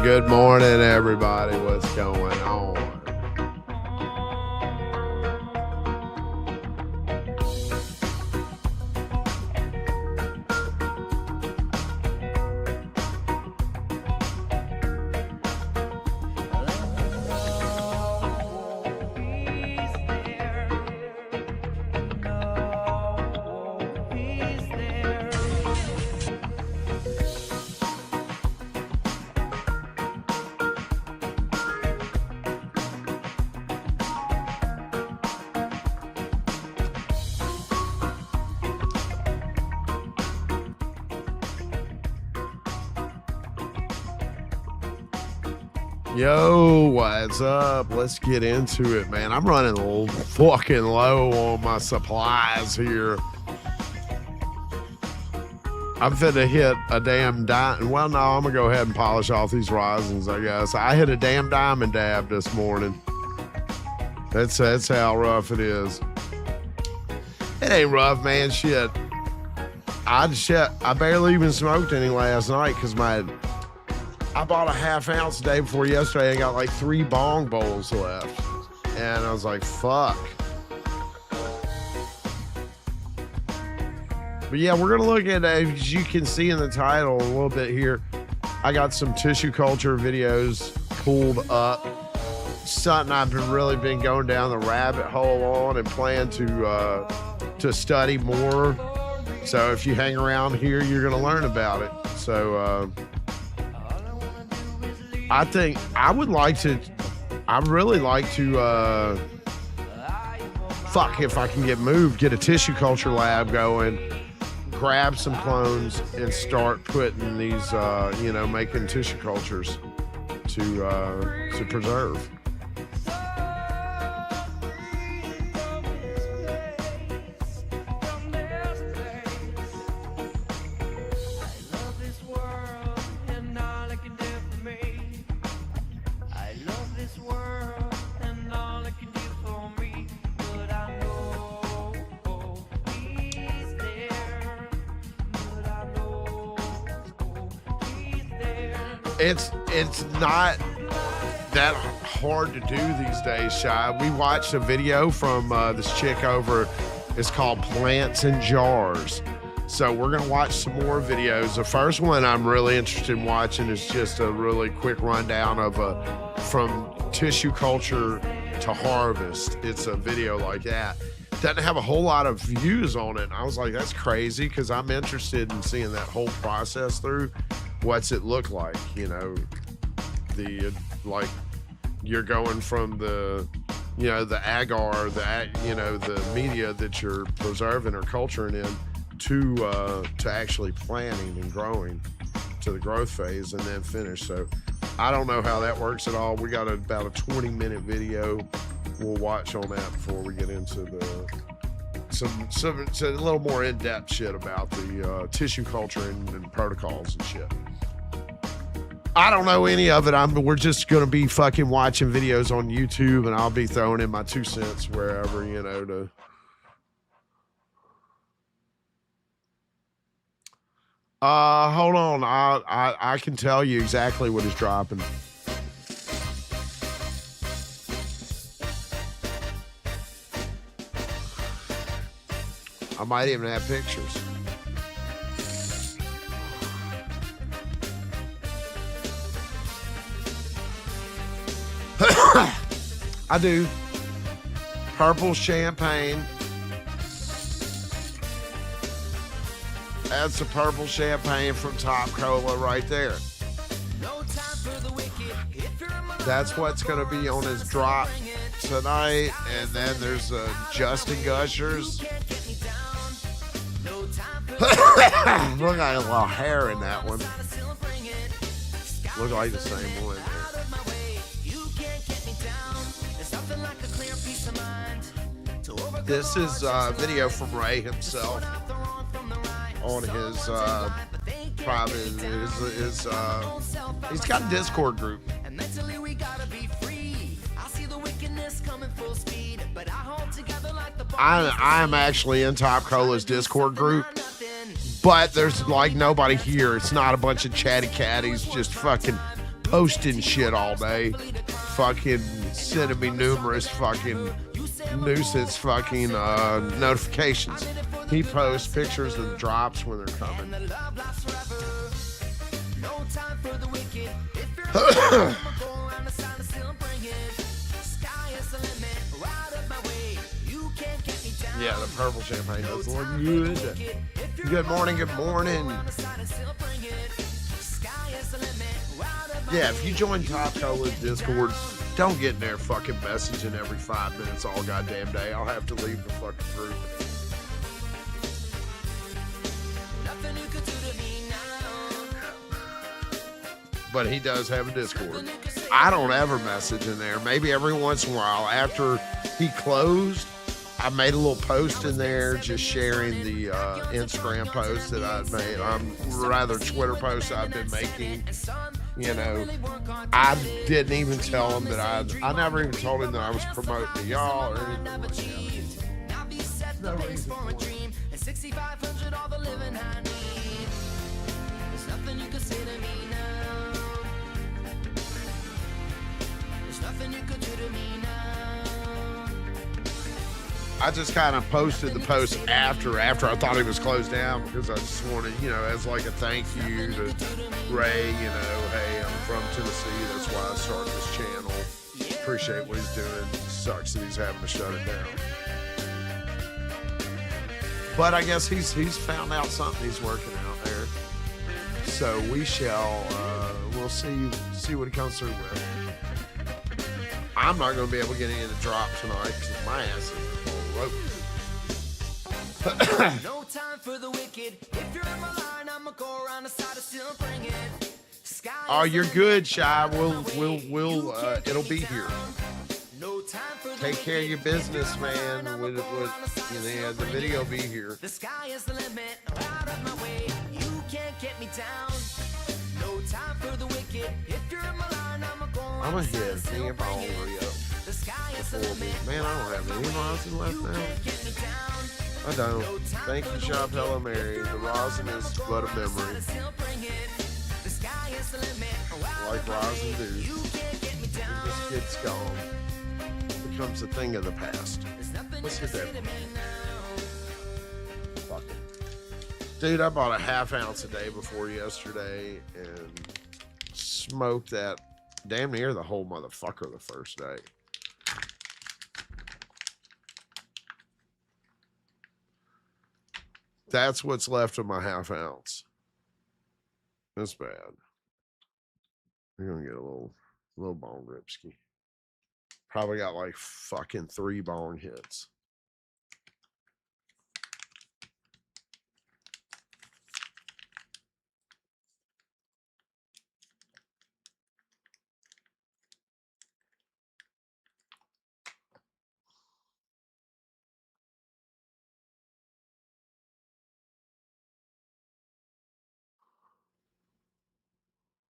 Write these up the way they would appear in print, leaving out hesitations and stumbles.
Good morning, everybody. What's going on? Yo, what's up? Let's get into it, man. I'm running a little fucking low on my supplies here. I'm finna hit a damn diamond. Well, no, I'm gonna go ahead and polish off these risings, I guess. I hit a damn diamond dab this morning. That's how rough it is. It ain't rough, man. Shit. I barely even smoked any last night because I bought a half ounce the day before yesterday and got like 3 bong bowls left. And I was like, fuck. But yeah, we're going to look at, as you can see in the title a little bit here, I got some tissue culture videos pulled up. Something I've really been going down the rabbit hole on and plan to study more. So if you hang around here, you're going to learn about it. So, I think I'd really like to, if I can get a tissue culture lab going, grab some clones and start putting these, making tissue cultures to preserve. It's not that hard to do these days, Shy. We watched a video from this chick over. It's called Plants in Jars. So we're going to watch some more videos. The first one I'm really interested in watching is just a really quick rundown of from tissue culture to harvest. It's a video like that. Doesn't have a whole lot of views on it. And I was like, that's crazy, because I'm interested in seeing that whole process through. What's it look like? You know, you're going from the agar, the media that you're preserving or culturing in to actually planting and growing to the growth phase and then finish. So I don't know how that works at all. We got about a 20-minute video we'll watch on that before we get into a little more in-depth shit about the tissue culture and protocols and shit. I don't know any of it. We're just going to be fucking watching videos on YouTube, and I'll be throwing in my 2 cents wherever, to... Hold on. I can tell you exactly what is dropping. I might even have pictures. I do. Purple champagne. That's the purple champagne from Top Cola right there. That's what's going to be on his drop tonight. And then there's Justin Gushers. Look like a little hair in that one. Look like the same one. This is a video from Ray himself on his private. He's got a Discord group. I'm actually in Top Cola's Discord group, but there's like nobody here. It's not a bunch of chatty catties just fucking posting shit all day, fucking sending me numerous fucking nuisance fucking notifications. He posts pictures of the drops when they're coming. Yeah, the purple champagne does look good. Good morning, good morning. Yeah, if you join Top Cola's Discord, don't get in there fucking messaging every 5 minutes all goddamn day. I'll have to leave the fucking group. But he does have a Discord. I don't ever message in there. Maybe every once in a while. After he closed, I made a little post in there just sharing the Instagram post that I'd made. Rather Twitter posts I've been making. You know, I didn't even tell him that I never even told him that I was promoting to y'all or anything like that. No reason for it. I just kind of posted the post after I thought he was closed down because I just wanted, you know, as like a thank you to Ray, you know, hey, I'm from Tennessee. That's why I started this channel. Appreciate what he's doing. Sucks that he's having to shut it down. But I guess he's found out something he's working out there. So we shall, we'll see what he comes through with. I'm not going to be able to get any of the drop tonight because my ass is no time for the wicked. If you're in my line, I'ma go around the side and still bring it. Oh, you're good, Shy. We'll it'll be here. Take care of your business, man. The video will be here. The sky is the limit. Out of my way, you can't get me down. No time for the wicked. If you're in my line, I'ma go around. I'm ahead. See if I'll hurry up. Man, I don't have any rosin left now. I don't. Thank you, Shop Hello Mary. The rosin is but a memory. Like rosin do. When this kid's gone, it becomes a thing of the past. Let's get that. Fuck it. Dude, I bought a half ounce a day before yesterday and smoked that damn near the whole motherfucker the first day. That's what's left of my half ounce. That's bad. We're gonna get a little bong ripski. Probably got like fucking 3 bong hits.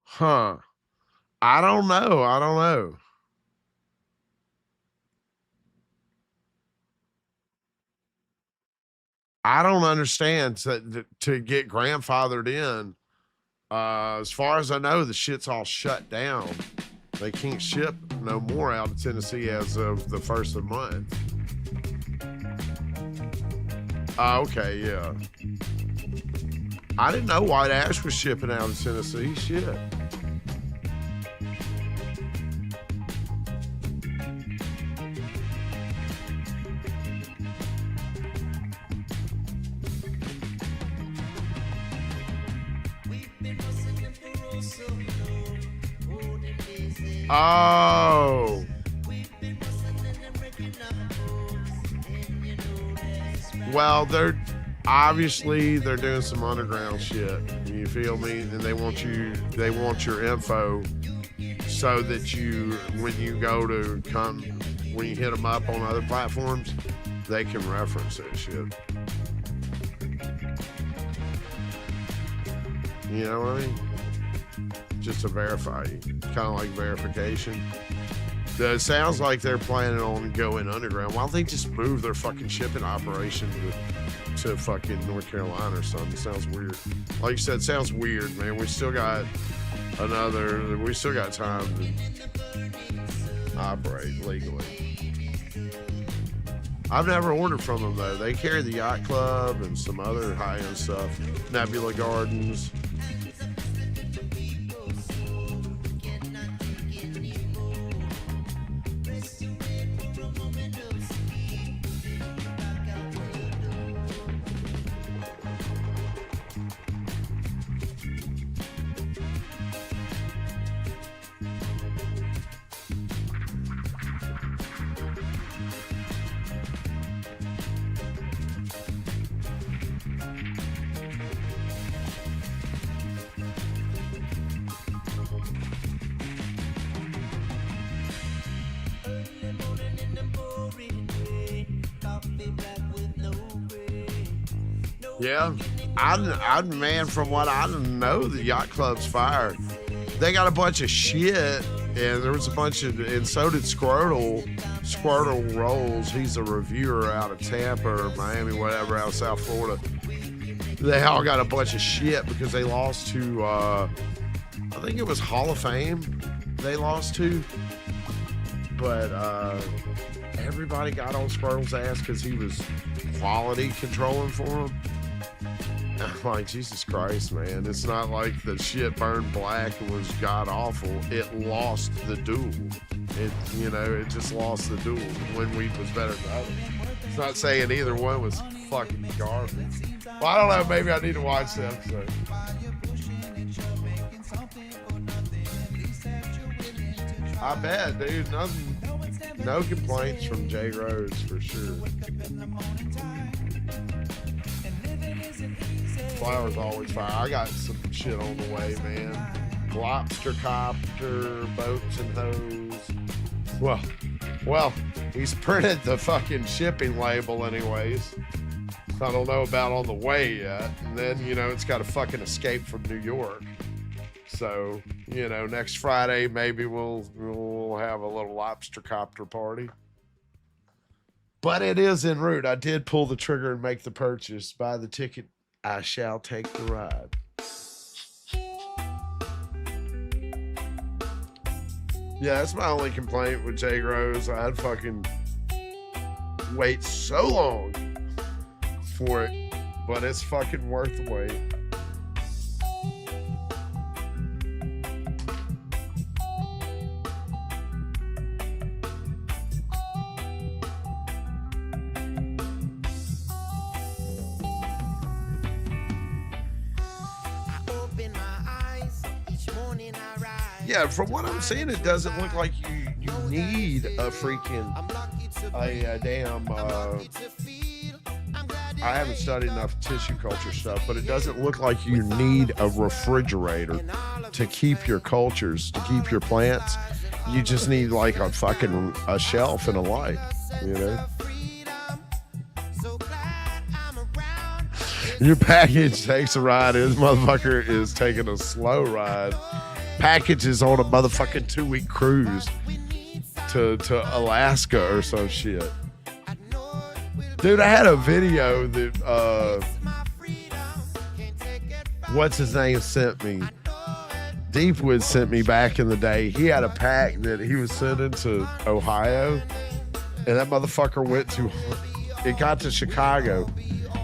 Huh. I don't know. I don't understand to get grandfathered in. As far as I know, the shit's all shut down. They can't ship no more out of Tennessee as of the 1st of the month. Okay, yeah. I didn't know White Ash was shipping out of Tennessee. Shit. Oh. Well, they're doing some underground shit. You feel me? And they want your info so that when you hit them up on other platforms, they can reference that shit. You know what I mean? Just to verify you. Kind of like verification. It sounds like they're planning on going underground. Why don't they just move their fucking shipping operation to fucking North Carolina or something? It sounds weird. Like you said, it sounds weird, man. We still got We still got time to operate legally. I've never ordered from them though. They carry the Yacht Club and some other high-end stuff. Nebula Gardens. Yeah, I'm man. From what I know, the Yacht Club's fire. They got a bunch of shit, and there was a bunch of, and so did Squirtle Rolls. He's a reviewer out of Tampa or Miami, whatever, out of South Florida. They all got a bunch of shit because they lost to, I think it was Hall of Fame. They lost to, but everybody got on Squirtle's ass because he was quality controlling for them. I'm like, Jesus Christ, man. It's not like the shit burned black and was god awful. It lost the duel. It just lost the duel. One week was better than the other. It's not saying either one was fucking garbage. Well, I don't know. Maybe I need to watch the episode. I bet, dude. No complaints from Jay Rhodes for sure. Flowers always fire. I got some shit on the way, man. Lobster copter, boats and hose. Well, he's printed the fucking shipping label anyways. I don't know about on the way yet. And then, it's got to fucking escape from New York. So, next Friday, maybe we'll have a little lobster copter party. But it is en route. I did pull the trigger and make the purchase. Buy the ticket. I shall take the ride. Yeah, that's my only complaint with Jay Rose. I'd fucking wait so long for it, but it's fucking worth the wait. Yeah, from what I'm seeing, it doesn't look like you need a damn. I haven't studied enough tissue culture stuff, but it doesn't look like you need a refrigerator to keep your cultures, to keep your plants. You just need like a shelf and a light, Your package takes a ride. This motherfucker is taking a slow ride. Package is on a motherfucking 2-week cruise to Alaska or some shit. Dude, I had a video that what's his name sent me. Deepwood sent me back in the day. He had a pack that he was sending to Ohio, and that motherfucker it got to Chicago.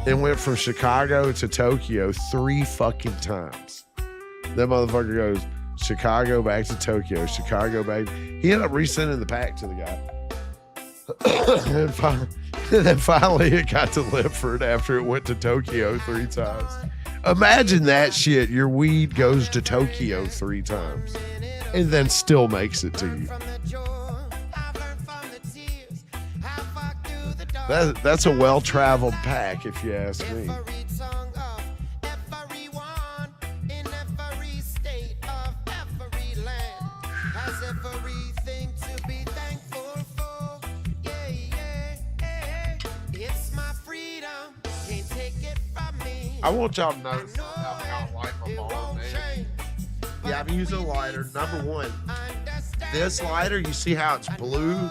It went from Chicago to Tokyo 3 fucking times. That motherfucker goes Chicago back to Tokyo, Chicago back. He ended up resending the pack to the guy. and then finally it got delivered after it went to Tokyo 3 times. Imagine that shit. Your weed goes to Tokyo 3 times and then still makes it to you. That's a well-traveled pack, if you ask me. I want y'all to know how I like my ball, man. Yeah, I'm using a lighter. Number one, this lighter, you see how it's blue?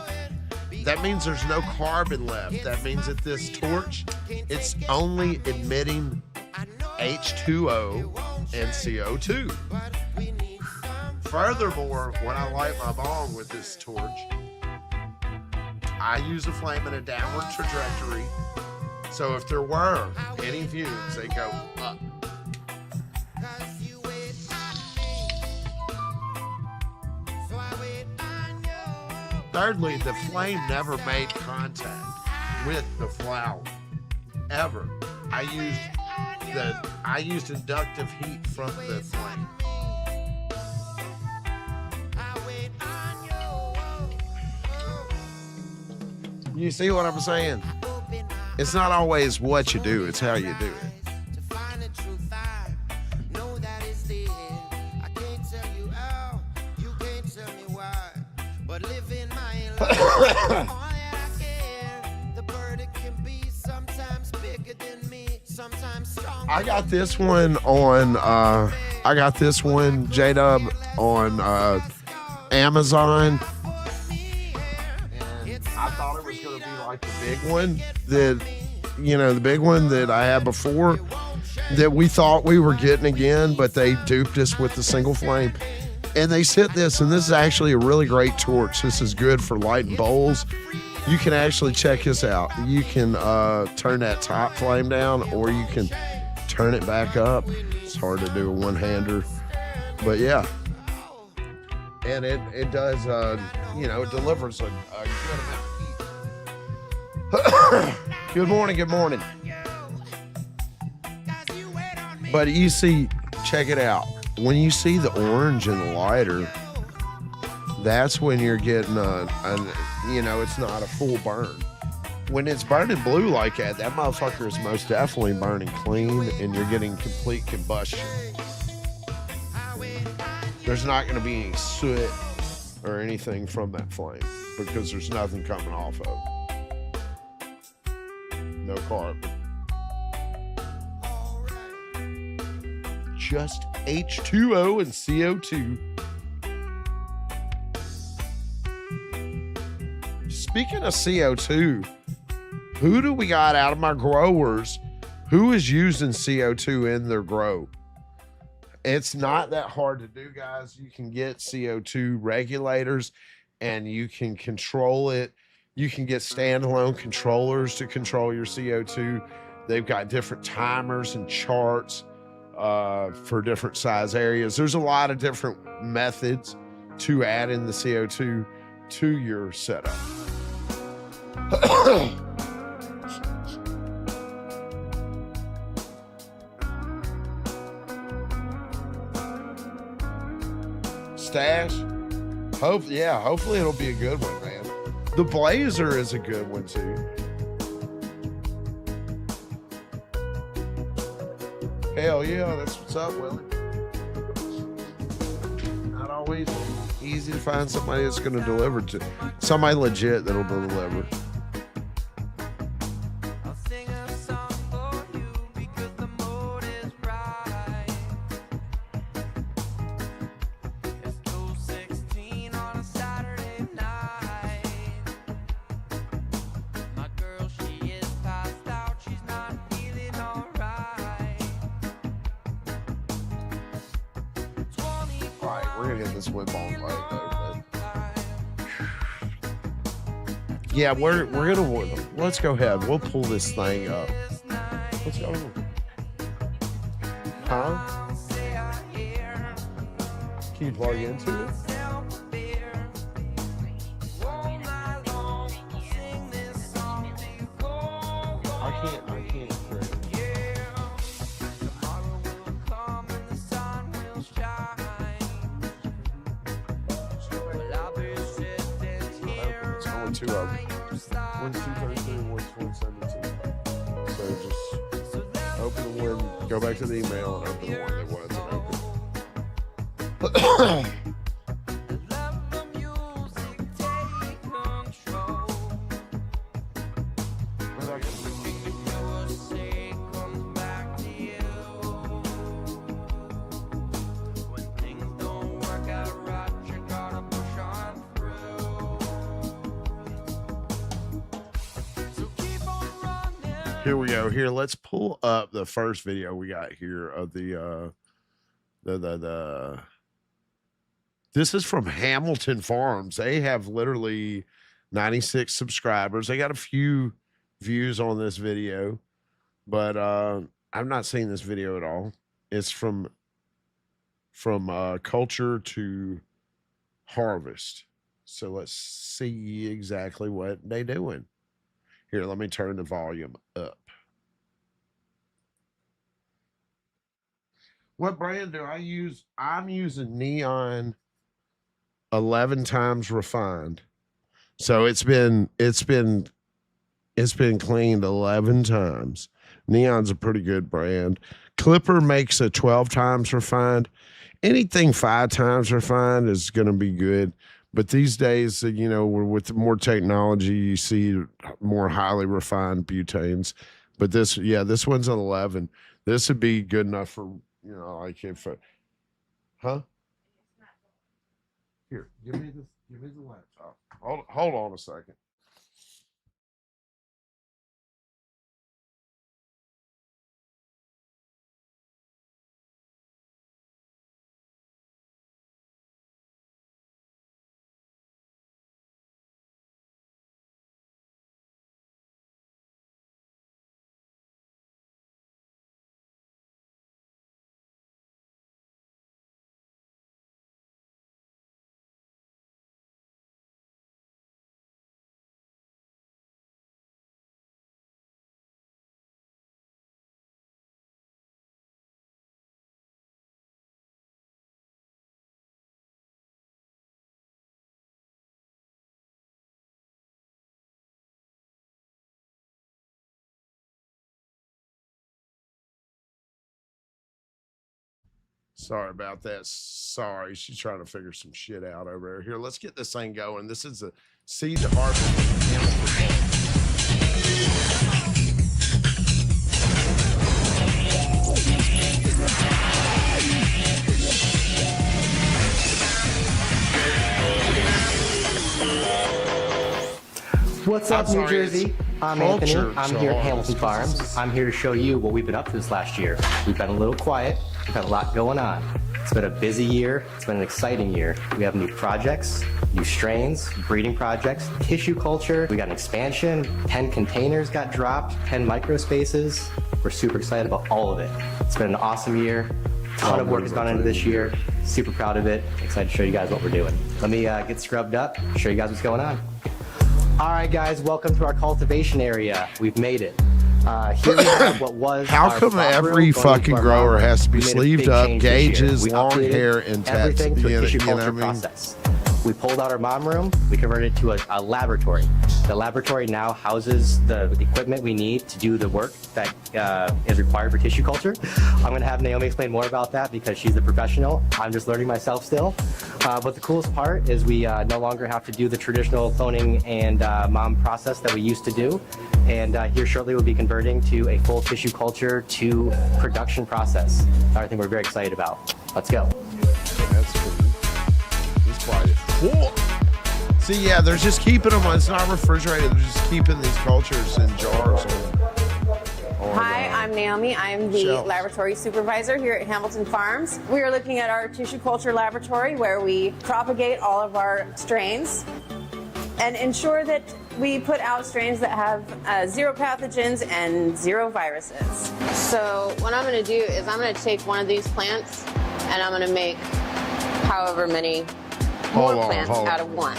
That means there's no carbon left. That means that this torch, it's only emitting H2O and CO2. Furthermore, when I light my bong with this torch, I use the flame in a downward trajectory. So if there were any fumes, they go up. Thirdly, the flame never made contact with the flower, ever. I used inductive heat from the flame. You see what I'm saying? It's not always what you do, it's how you do it. I got this one on J-Dub on Amazon. I thought it was going to be like the big one the big one that I had before that we thought we were getting again, but they duped us with the single flame. And they sent this, and this is actually a really great torch. This is good for lighting bowls. You can actually check this out. You can turn that top flame down, or you can turn it back up. It's hard to do a one-hander, but yeah. And it does, it delivers a good amount of heat. Good morning. But you see, check it out. When you see the orange in the lighter, that's when you're getting it's not a full burn. When it's burning blue like that motherfucker is most definitely burning clean, and you're getting complete combustion. There's not going to be any soot or anything from that flame because there's nothing coming off of it. No carbon. Just H2O and CO2. Speaking of CO2, who do we got out of my growers? Who is using CO2 in their grow? It's not that hard to do, guys. You can get CO2 regulators and you can control it. You can get standalone controllers to control your CO2. They've got different timers and charts for different size areas. There's a lot of different methods to add in the CO2 to your setup. Stash. Hopefully it'll be a good one, man. The Blazer is a good one too. Hell yeah, that's what's up, Willie. Not always easy to find somebody that's going to deliver to somebody legit that'll deliver. Yeah, we're gonna let's go ahead. We'll pull this thing up. Let's go. Huh? Can you plug into it? I can't. Two of them. One's 233 and one's 172. So just open the one, go back to the email and open the one that wasn't open. Here we go. Here, let's pull up the first video we got here of the This is from Hamilton Farms. They have literally 96 subscribers. They got a few views on this video, but I've not seen this video at all. It's from culture to harvest. So let's see exactly what they doing. Here, let me turn the volume up. What brand do I use? I'm using Neon 11 times refined. So it's been cleaned 11 times. Neon's a pretty good brand. Clipper makes a 12 times refined. Anything 5 times refined is going to be good. But these days, you know, with more technology, you see more highly refined butanes. But this one's an 11. This would be good enough for, you know, like if, huh? Here, give me the laptop. Hold on a second. Sorry about that. Sorry, she's trying to figure some shit out over there. Here, let's get this thing going. This is a seed to harvest. What's up, New Jersey? I'm Anthony. I'm here at Hamilton Farms. I'm here to show you what we've been up to this last year. We've been a little quiet. We've had a lot going on. It's been a busy year. It's been an exciting year. We have new projects, new strains, breeding projects, tissue culture. We got an expansion. 10 containers got dropped, 10 microspaces. We're super excited about all of it. It's been an awesome year. A ton of work has gone into this year. Super proud of it. Excited to show you guys what we're doing. Let me get scrubbed up, show you guys what's going on. All right, guys, welcome to our cultivation area. We've made it. Here we have what was. How come every fucking grower has to be sleeved up, gauges, long hair, and everything to a tissue you know culture what I mean? process? We pulled out our mom room. We converted it to a laboratory. The laboratory now houses the equipment we need to do the work that is required for tissue culture. I'm going to have Naomi explain more about that because she's the professional. I'm just learning myself still. But the coolest part is we no longer have to do the traditional cloning and mom process that we used to do. And here shortly we'll be converting to a full tissue culture to production process. I think we're very excited about. Let's go. That's cool. He's quiet. Cool. See, yeah, they're just keeping them. It's not refrigerated. They're just keeping these cultures in jars. Hi, I'm Naomi. I'm the shelves. laboratory supervisor here at Hamilton Farms. We are looking at our tissue culture laboratory where we propagate all of our strains and ensure that we put out strains that have 0 pathogens and 0 viruses. So what I'm going to do is I'm going to take one of these plants and I'm going to make however many more plants out of one.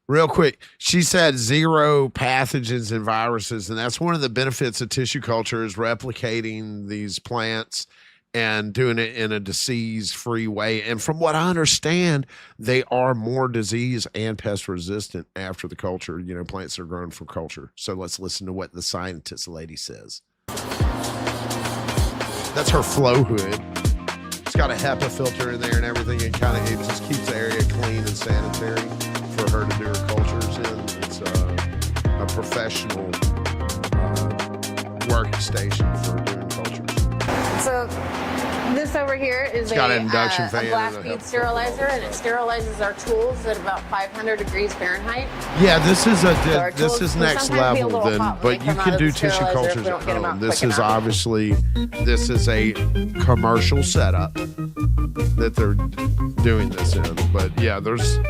Real quick, she said 0 pathogens and viruses, and that's one of the benefits of tissue culture is replicating these plants and doing it in a disease-free way. And from what I understand, they are more disease and pest resistant after the culture, you know, plants are grown from culture. So let's listen to what the scientist lady says. That's her flow hood. It's got a HEPA filter in there and everything. It just keeps the area clean and sanitary for her to do her cultures in. It's a professional workstation for doing cultures. So this over here is a blast feed sterilizer, and it sterilizes our tools at about 500 degrees Fahrenheit. Yeah, this is tools is can next sometimes be a level little then, hot when but they you come can out of do the tissue sterilizer if cultures we don't at get them home. out This quick is enough. obviously a commercial setup. that they're doing this in. But yeah,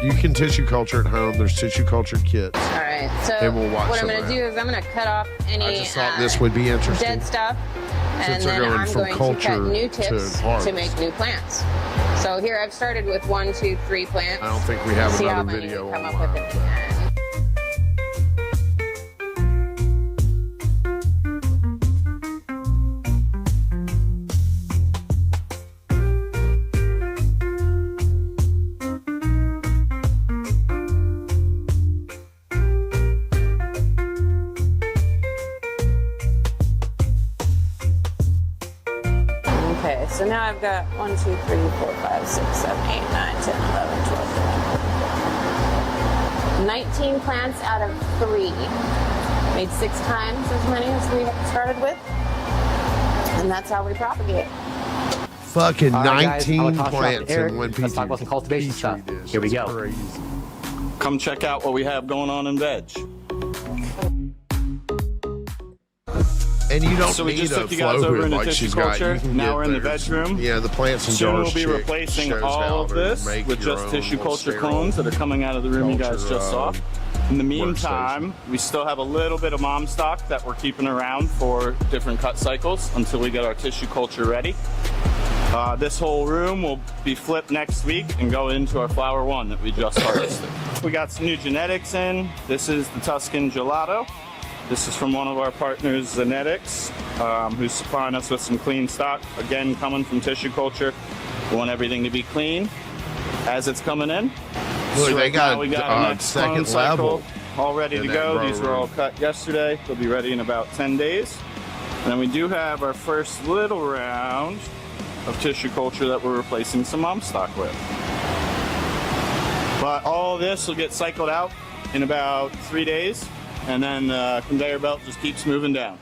you can tissue culture at home. There's tissue culture kits. All right. So And we'll watch what I'm some going of to that. do is I'm going to cut off any I just thought this would be interesting. dead stuff, and Since we're then going I'm from going to culture cut new to tips to harvest. make new plants. So here I've started with 1, 2, 3 plants. I don't think we have See how another many video we come up online, with at the end. Okay, so now I've got 1, 2, 3, 4, 5, 6, 7, 8, 9, 10, 11, 12, 13, 19 plants out of 3. Made 6 times as many as we started with. And that's how we propagate. Fucking All right, guys, I'm 19 gonna toss it off to plants Eric. in one Let's talk about some cultivation stuff. Here we go. Crazy. Come check out what we have going on in veg. And you don't So we need just a took you guys flow over hood into like tissue she's got. culture. You can Now get we're in the theirs. veg room. Yeah, the plants and Soon jars we'll be chick replacing shows all how of to this make with your just own tissue little culture sterile clones that are coming out of the room you guys culture, just saw. In the meantime, we still have a little bit of mom stock that we're keeping around for different cut cycles until we get our tissue culture ready. This whole room will be flipped next week and go into our flower 1 that we just harvested. We got some new genetics in. This is the Tuscan Gelato. This is from one of our partners, Zenetics, who's supplying us with some clean stock. Again, coming from tissue culture. We want everything to be clean as it's coming in. Look, So they right now got we got a our next second clone cycle level all ready in to that go. grow These were all room. cut yesterday. They'll be ready in about 10 days. And then we do have our first little round of tissue culture that we're replacing some mom stock with. But all of this will get cycled out in about 3 days, and then the conveyor belt just keeps moving down.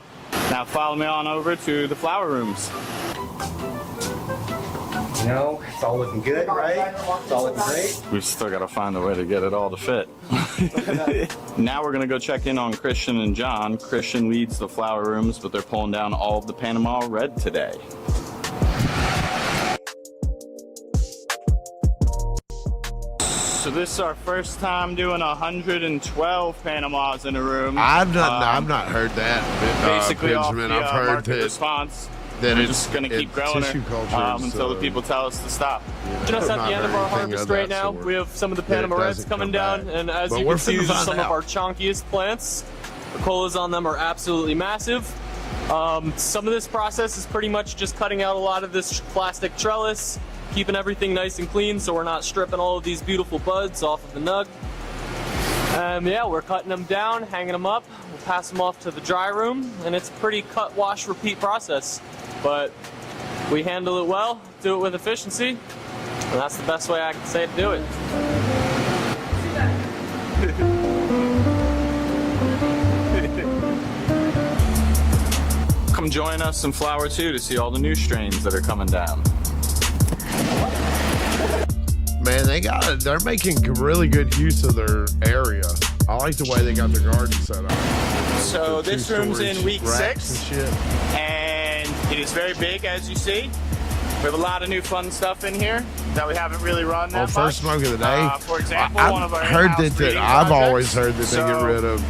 Now follow me on over to the flower rooms. You know, it's all looking good, right? It's all looking great. We've still got to find a way to get it all to fit. Now we're going to go check in on Christian and John. Christian leads the flower rooms, but they're pulling down all of the Panama red today. So this is our first time doing 112 Panamas in a room. I've not heard that. Basically off Benjamin. the I've heard market that, response. that We're it's just going to keep growing tissue her culture until the people tell us to stop. Just at not the end of heard our anything harvest of right that now, sort. we have some of the That it Panama Reds doesn't coming come down, back. and as But you we're can see, finna these are find some out. of our chonkiest plants. The colas on them are absolutely massive. Some of this process is pretty much just cutting out a lot of this plastic trellis, keeping everything nice and clean so we're not stripping all of these beautiful buds off of the nug. Yeah, we're cutting them down, hanging them up. We'll pass them off to the dry room, and it's a pretty cut, wash, repeat process. But we handle it well, do it with efficiency, and that's the best way I can say to do it. Come join us in Flower 2 to see all the new strains that are coming down. Man, they're making really good use of their area. I like the way they got their garden set up. So The this room's in two-storage week racks 6, and shit. and it is very big, as you see. We have a lot of new fun stuff in here that we haven't really run that On first much. smoke of the day, For example, I've one of our heard in-house that breeding I've always projects. heard that they get So rid of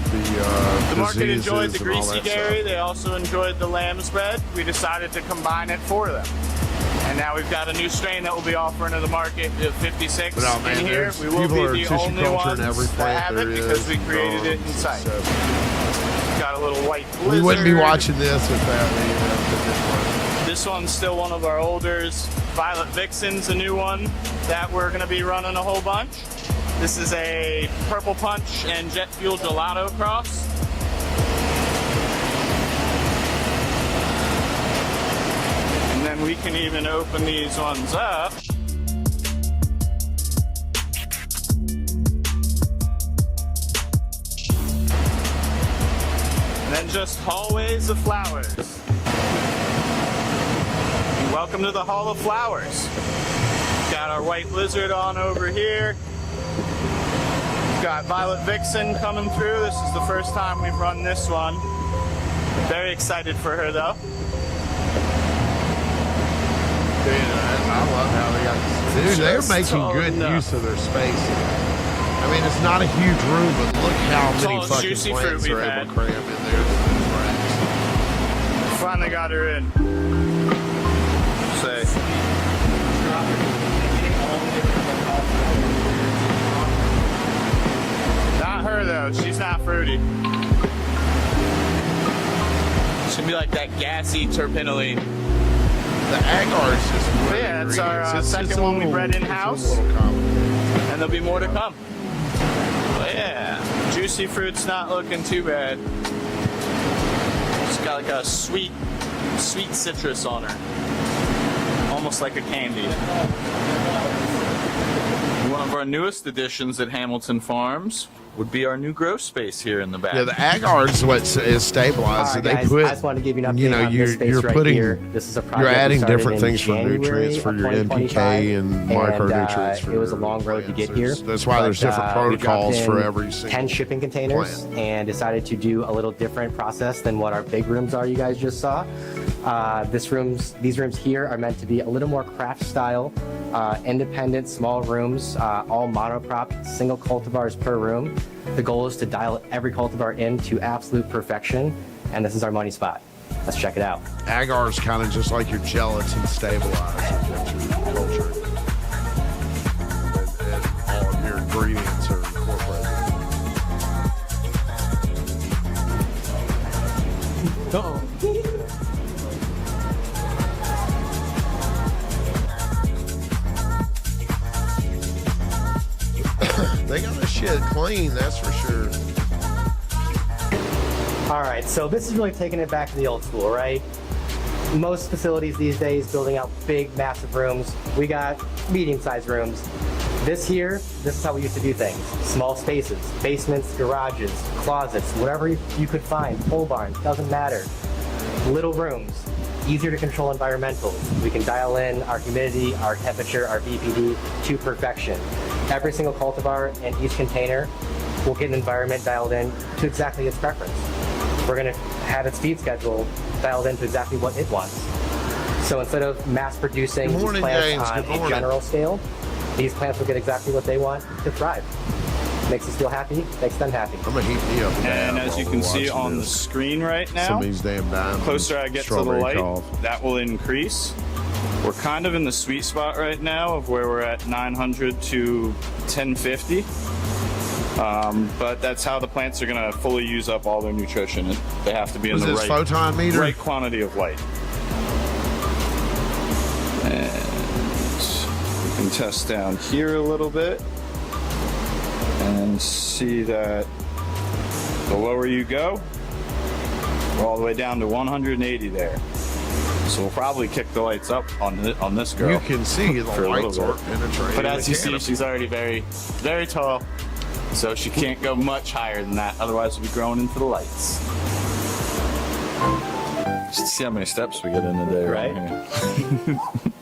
the market diseases enjoyed the and all greasy that dairy. stuff. They also enjoyed the lamb spread. We decided to combine it for them. And now we've got a new strain that we'll be offering to the market. We have 56 But no, man, in here. there's- We will people are be the tissue only culture ones in every that plant have there it because is, we created it and inside. so Got a little white blizzard. we wouldn't be watching this if that we This one's still one of our olders. Violet Vixen's a new one that we're going to be running a whole bunch. This is a Purple Punch and Jet Fuel Gelato cross. And then we can even open these ones up. And then just hallways of flowers. And welcome to the Hall of Flowers. Got our white lizard on over here. Got Violet Vixen coming through. This is the first time we've run this one. Very excited for her though. I love how they got this. Dude, they're making good use of their space. I mean, it's not a huge room, but look how many fucking plants are able to cram in there. Finally got her in. Say. Not her though. She's not fruity. Should be like that gassy terpenoline. The agar is just one. Yeah, it's our second one we bred in house, and there'll be more to come. But yeah, juicy fruit's not looking too bad. It's got like a sweet citrus on her, almost like a candy. One of our newest additions at Hamilton Farms would be our new grow space here in the back. Yeah, the agar is what is stabilized. Right, they guys, put, I just wanted to give you an update on you're this space right putting, here. This is a project you're adding we started different in things for January nutrients for of your 2025, NPK and micronutrients. For it was a long road to get here. That's why there's different we dropped protocols for in every single 10 shipping containers plant. and decided to do a little different process than what our big rooms are you guys just saw. These rooms here are meant to be a little more craft style, independent, small rooms, all monocrop, single cultivars per room. The goal is to dial every cultivar in to absolute perfection, and this is our money spot. Let's check it out. Agar is kind of just like your gelatin stabilizer culture. And all of your ingredients are incorporated. Uh-oh. They got this shit clean, that's for sure. All right, so this is really taking it back to the old school, right? Most facilities these days building out big, massive rooms. We got medium-sized rooms. This is how we used to do things. Small spaces, basements, garages, closets, whatever you could find, pole barns, doesn't matter. Little rooms, easier to control environmentals. We can dial in our humidity, our temperature, our BPD to perfection. Every single cultivar in each container will get an environment dialed in to exactly its preference. We're going to have its feed schedule dialed into exactly what it wants. So instead of mass producing these plants on a general scale, these plants will get exactly what they want to thrive. Makes us feel happy, makes them happy. I'm gonna heat me up. And as you can see on the screen right now, some of these damn diamonds, the closer I get to the light, that will increase. We're kind of in the sweet spot right now of where we're at 900 to 1050. But that's how the plants are going to fully use up all their nutrition. They have to be in the right quantity of light. And we can test down here a little bit and see that the lower you go, we're all the way down to 180 there. So we'll probably kick the lights up on this girl. You can see the lights are penetrating. But as you see, she's already very, very tall. So she can't go much higher than that. Otherwise, we'll be growing into the lights. Just see how many steps we get in a day, right?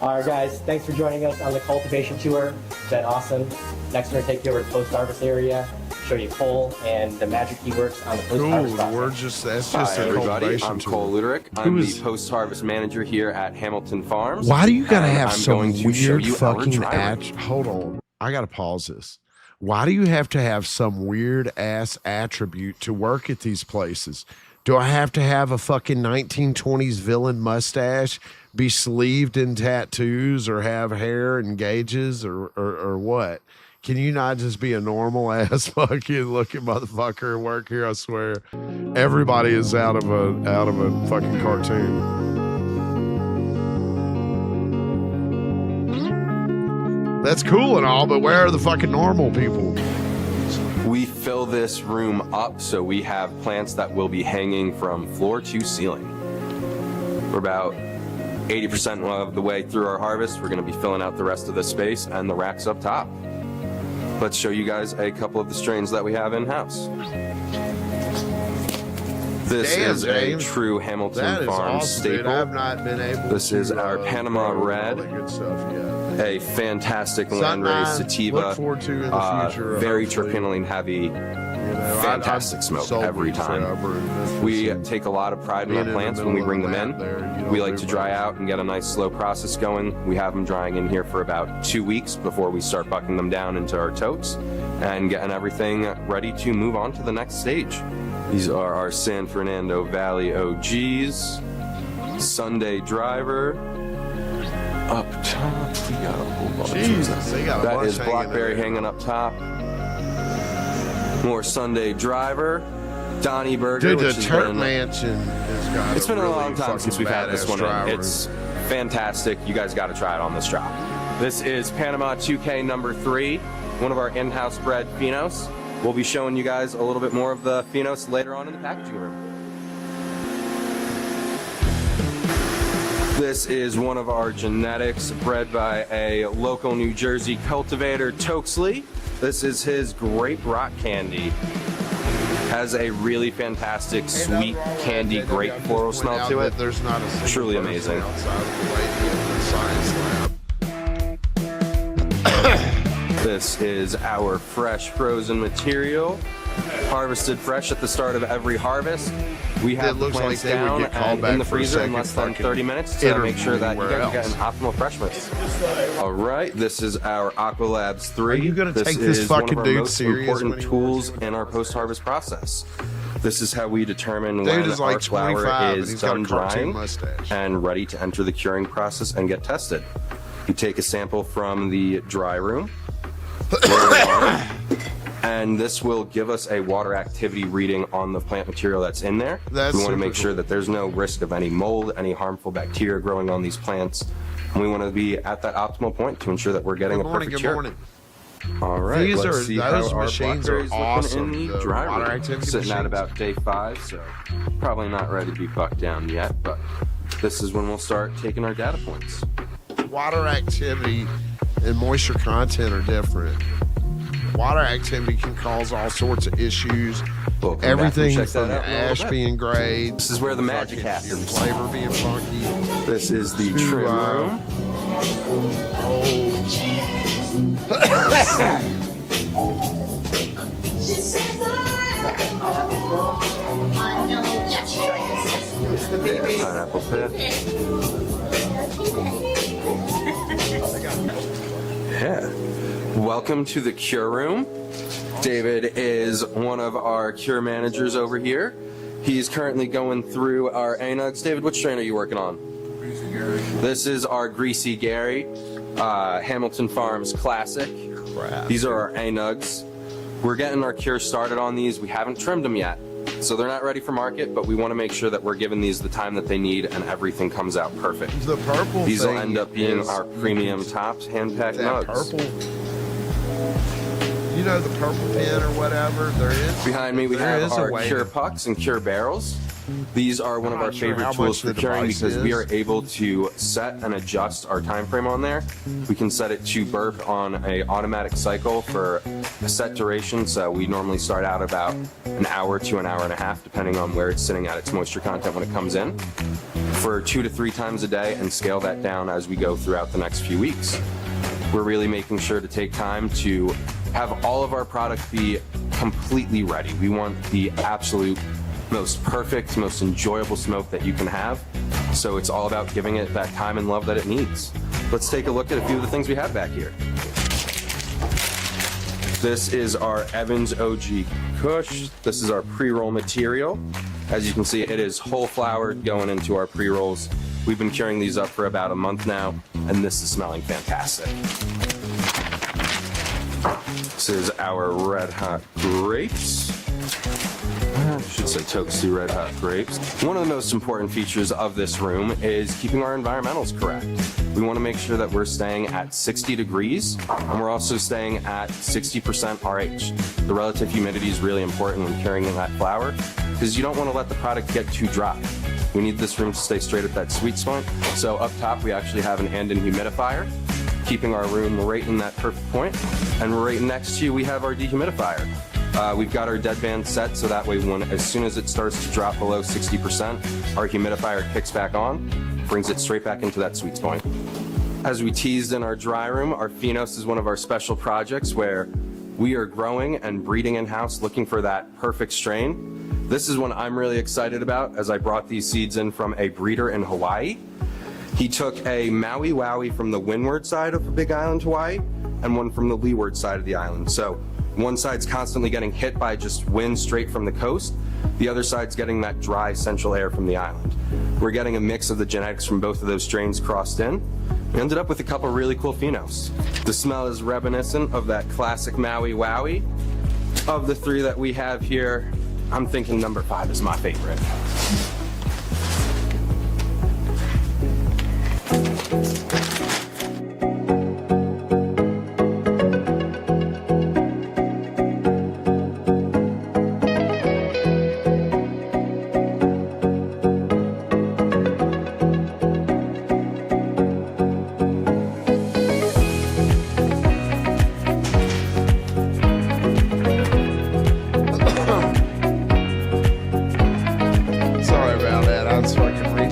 All right, guys. Thanks for joining us on the cultivation tour. It's been awesome. Next, we're going to take you over to the post-harvest area, show you Cole and the magic he works on the post-harvest process. That's just Hi, a everybody. I'm Cole Luterick. I'm the post-harvest manager here at Hamilton Farms. Why do you gotta have I'm some going to show weird you our fucking dry room. Hold on. I gotta pause this. Why do you have to have some weird ass attribute to work at these places? Do I have to have a fucking 1920s villain mustache, be sleeved in tattoos, or have hair and gauges, or what? Can you not just be a normal ass fucking looking motherfucker and work here? I swear, everybody is out of a fucking cartoon. That's cool and all, but where are the fucking normal people? We fill this room up so we have plants that will be hanging from floor to ceiling. We're about 80% of the way through our harvest. We're going to be filling out the rest of the space and the racks up top. Let's show you guys a couple of the strains that we have in-house. This is a true Hamilton Farms staple. I've not been able this is our Panama Red. Good stuff yet. A fantastic land-raised sativa, look forward to in the future, very hopefully. terpenoline heavy, fantastic smoke every time. We take a lot of pride in our plants when we bring them in. We like to dry out and get a nice slow process going. We have them drying in here for about 2 weeks before we start bucking them down into our totes and getting everything ready to move on to the next stage. These are our San Fernando Valley OGs. Sunday Driver. Up top, we got a whole bunch. Jesus, they got a that bunch is Blackberry hanging up top. More Sunday Driver. Donnie Burger. Dude, the which has Turk been, Mansion has got it's been really a long time since we've had this one driver. in. It's fantastic. You guys got to try it on this drop. This is Panama 2K number 3, one of our in-house bred phenos. We'll be showing you guys a little bit more of the phenos later on in the packaging room. This is one of our genetics bred by a local New Jersey cultivator, Tokesley. This is his grape rock candy. Has a really fantastic sweet candy grape floral smell to it. There's not a truly amazing. This is our fresh frozen material, harvested fresh at the start of every harvest. We have the plants down and in the freezer in less than 30 minutes to make sure that you guys get an optimal freshness. All right, this is our Aqua Labs 3. Are you gonna take this fucking dude serious? Most important tools in our post-harvest process. This is how we determine dude when is like our flower 25 is done drying and ready to enter the curing process and get tested. We take a sample from the dry room. And this will give us a water activity reading on the plant material that's in there. We want to make sure that there's no risk of any mold, any harmful bacteria growing on these plants. And we want to be at that optimal point to ensure that we're getting a perfect cure. Good morning. All right, let's see those how our machines are blackberries awesome. looking in the dry water room. activity Sitting at machines. about day 5, so probably not ready to be bucked down yet, but this is when we'll start taking our data points. Water activity and moisture content are different. Water activity can cause all sorts of issues. Everything from the ash being great. This is where the magic your happens. flavor being funky. This is the trim room. Pineapple pit. Yeah. Welcome to the cure room. David is one of our cure managers over here. He's currently going through our A-nugs. David, what strain are you working on? Greasy Gary. This is our Greasy Gary, Hamilton Farms Classic. Crap. These are our A-nugs. We're getting our cure started on these. We haven't trimmed them yet, so they're not ready for market, but we want to make sure that we're giving these the time that they need and everything comes out perfect. The purple These will thing end up being is- our premium tops hand-packed that nugs. purple. You know, the purple pin or whatever. There is. Behind me, we there have is a our way cure to- pucks and cure barrels. These are one of our sure favorite how tools much for the curing device because we is. are able to set and adjust our time frame on there. We can set it to burp on a automatic cycle for a set duration. So we normally start out about an hour to an hour and a half, depending on where it's sitting at its moisture content when it comes in, for 2 to 3 times a day, and scale that down as we go throughout the next few weeks. We're really making sure to take time to have all of our product be completely ready. We want the absolute most perfect, most enjoyable smoke that you can have. So it's all about giving it that time and love that it needs. Let's take a look at a few of the things we have back here. This is our Evans OG Kush. This is our pre-roll material. As you can see, it is whole flowered going into our pre-rolls. We've been curing these up for about a month now, and this is smelling fantastic. This is our Red Hot Grapes. I should say Tokesley Red Hot Grapes. One of the most important features of this room is keeping our environmentals correct. We want to make sure that we're staying at 60 degrees, and we're also staying at 60% RH. The relative humidity is really important when curing in that flower, because you don't want to let the product get too dry. We need this room to stay straight at that sweet spot. So up top, we actually have an and-in humidifier, keeping our room right in that perfect point. And right next to you, we have our dehumidifier. We've got our dead band set so that way as soon as it starts to drop below 60%, our humidifier kicks back on, brings it straight back into that sweet spot. As we teased in our dry room, our Phenos is one of our special projects where we are growing and breeding in-house looking for that perfect strain. This is one I'm really excited about, as I brought these seeds in from a breeder in Hawaii. He took a Maui Wowie from the windward side of the Big Island, Hawaii, and one from the leeward side of the island. So one side's constantly getting hit by just wind straight from the coast. The other side's getting that dry central air from the island. We're getting a mix of the genetics from both of those strains crossed in. We ended up with a couple really cool phenos. The smell is reminiscent of that classic Maui Wowie. Of the three that we have here, I'm thinking number 5 is my favorite.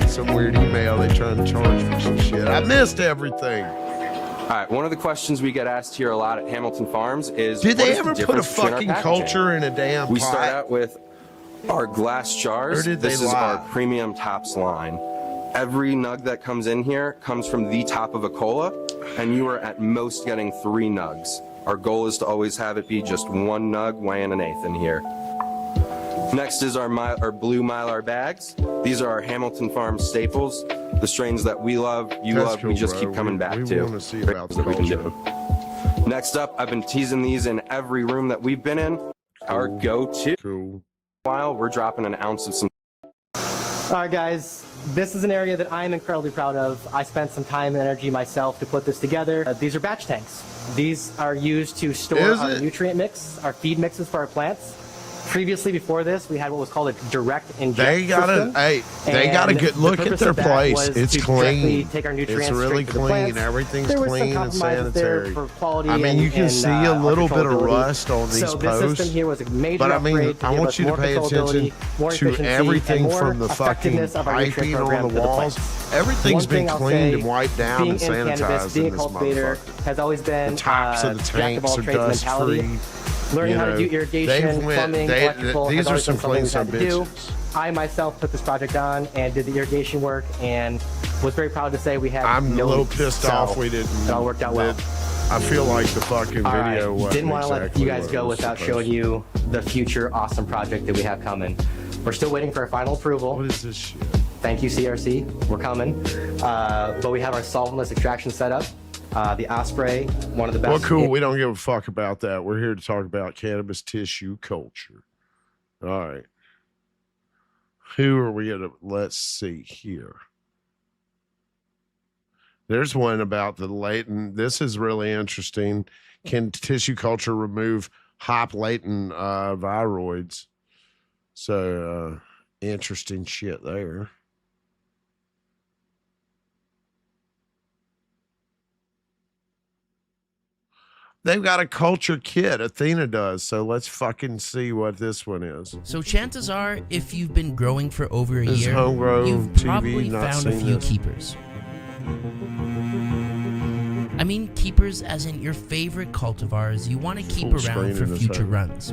Some weird email, they trying to charge me some shit. I missed everything. All right, one of the questions we get asked here a lot at Hamilton Farms is, did they ever put a fucking culture in a damn pot? We start out with our glass jars. Or did they This is our premium tops line. Every nug that comes in here comes from the top of a cola, and you are at most getting 3 nugs. Our goal is to always have it be just 1 nug weighing an eighth in here. Next is our blue Mylar bags. These are our Hamilton Farms staples, the strains that we love, you love, cool, we just bro. keep coming back we to. Want to see about the that we can culture. do. Next up, I've been teasing these in every room that we've been in. Our go-to. Cool. While we're dropping an ounce of some. All right, guys, this is an area that I'm incredibly proud of. I spent some time and energy myself to put this together. These are batch tanks. These are used to store our nutrient mix, our feed mixes for our plants. Previously, before this, we had what was called a direct inject They got system. they got a good look at their place. It's clean. Take our nutrients it's really straight to the clean. plants. Everything's There was some clean and compromises there sanitary. for quality I mean, you can see a little bit of controllability. rust on these so posts. This system here was a major But I mean, upgrade to I give want us you to more pay attention controllability, more to efficiency, everything and more from the fucking effectiveness of our nutrient piping program on to the the walls. plants. Everything's One thing been I'll cleaned say, and wiped down being and in cannabis, sanitized being in a this cultivator motherfucker. has always been The tops of the jack of all tanks are trades dust mentality. free. Learning how to do irrigation, plumbing, electrical. These has are always some been something clean we've some had to do. bitches. I myself took this project on and did the irrigation work and was very proud to say we had I'm no a little leaks. pissed So off we didn't. It all worked out well. I feel like the fucking All video right, wasn't didn't want to let exactly you guys what go it was without supposed showing to. you the future awesome project that we have coming. We're still waiting for a final approval. What is this shit? Thank you, CRC. We're coming. But we have our solventless extraction set up. The Osprey, one of the best. Well, cool. We don't give a fuck about that. We're here to talk about cannabis tissue culture. All right. Who are we gonna? Let's see here. There's one about the latent. This is really interesting. Can tissue culture remove hop latent viroids? So interesting shit there. They've got a culture kit. Athena does. So let's fucking see what this one is. So chances are, if you've been growing for over a This year, homegrown you've TV, probably not found a seen few this. keepers. I mean keepers as in your favorite cultivars you want to keep Full around screen for in this future head. runs.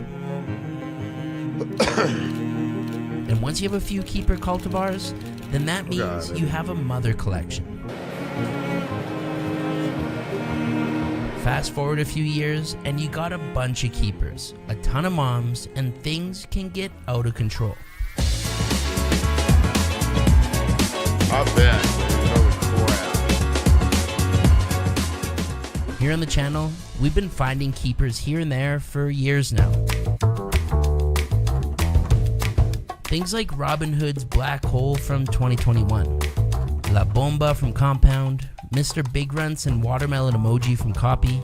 And once you have a few keeper cultivars, then that means it. you have a mother collection. Fast forward a few years, and you got a bunch of keepers, a ton of moms, and things can get out of control. I bet. Holy crap. Here on the channel, we've been finding keepers here and there for years now. Things like Robin Hood's Black Hole from 2021, La Bomba from Compound, Mr. Big Runts and Watermelon Emoji from Copy,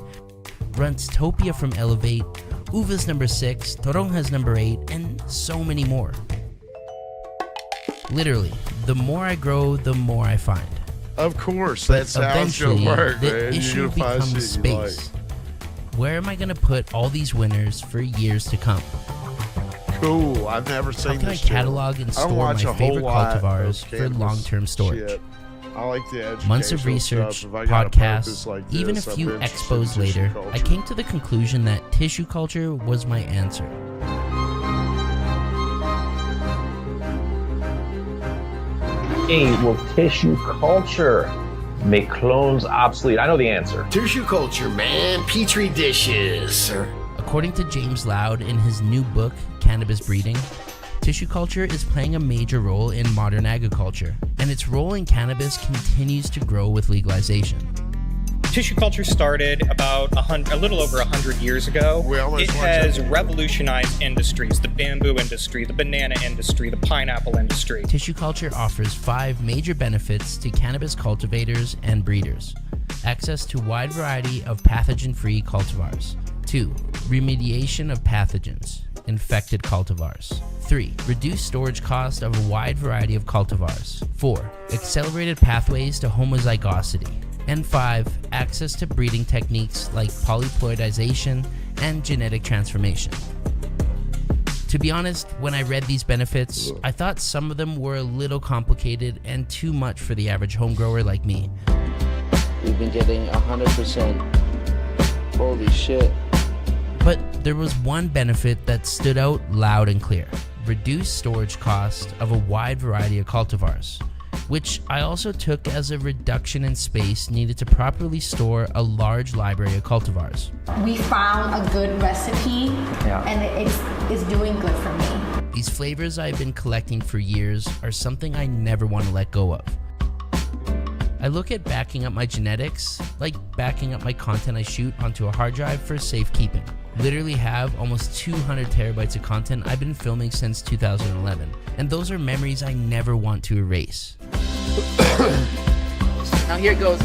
Runtstopia from Elevate, Uva's number 6, Toronja's number 8, and so many more. Literally, the more I grow, the more I find. Of course, But that's how it's eventually, gonna work, the man. issue You're gonna find becomes shit you like. space. Where am I going to put all these winners for years to come? Cool. I've never seen How can I this shit. catalog and I don't store my watch a whole favorite lot of cultivars for cannabis long-term storage? shit. I like the educational Months of research, stuff. If I got a podcasts, purpose like even a this, I'm few interested in expos tissue later, culture. I came to the conclusion that tissue culture was my answer. Hey, will tissue culture make clones obsolete? I know the answer. Tissue culture, man. Petri dishes. According to James Loud in his new book, Cannabis Breeding, tissue culture is playing a major role in modern agriculture, and its role in cannabis continues to grow with legalization. Tissue culture started about a little over 100 years ago. It has revolutionized industries: the bamboo industry, the banana industry, the pineapple industry. Tissue culture offers 5 major benefits to cannabis cultivators and breeders. Access to wide variety of pathogen-free cultivars. 2. Remediation of pathogens, infected cultivars. 3. Reduced storage cost of a wide variety of cultivars. 4. Accelerated pathways to homozygosity. And 5. Access to breeding techniques like polyploidization and genetic transformation. To be honest, when I read these benefits, I thought some of them were a little complicated and too much for the average home grower like me. We've been getting 100%. Holy shit. But there was one benefit that stood out loud and clear: reduced storage cost of a wide variety of cultivars, which I also took as a reduction in space needed to properly store a large library of cultivars. We found a good recipe, and it's doing good for me. These flavors I've been collecting for years are something I never want to let go of. I look at backing up my genetics like backing up my content I shoot onto a hard drive for safekeeping. Literally have almost 200 terabytes of content I've been filming since 2011, and those are memories I never want to erase. Now here it goes.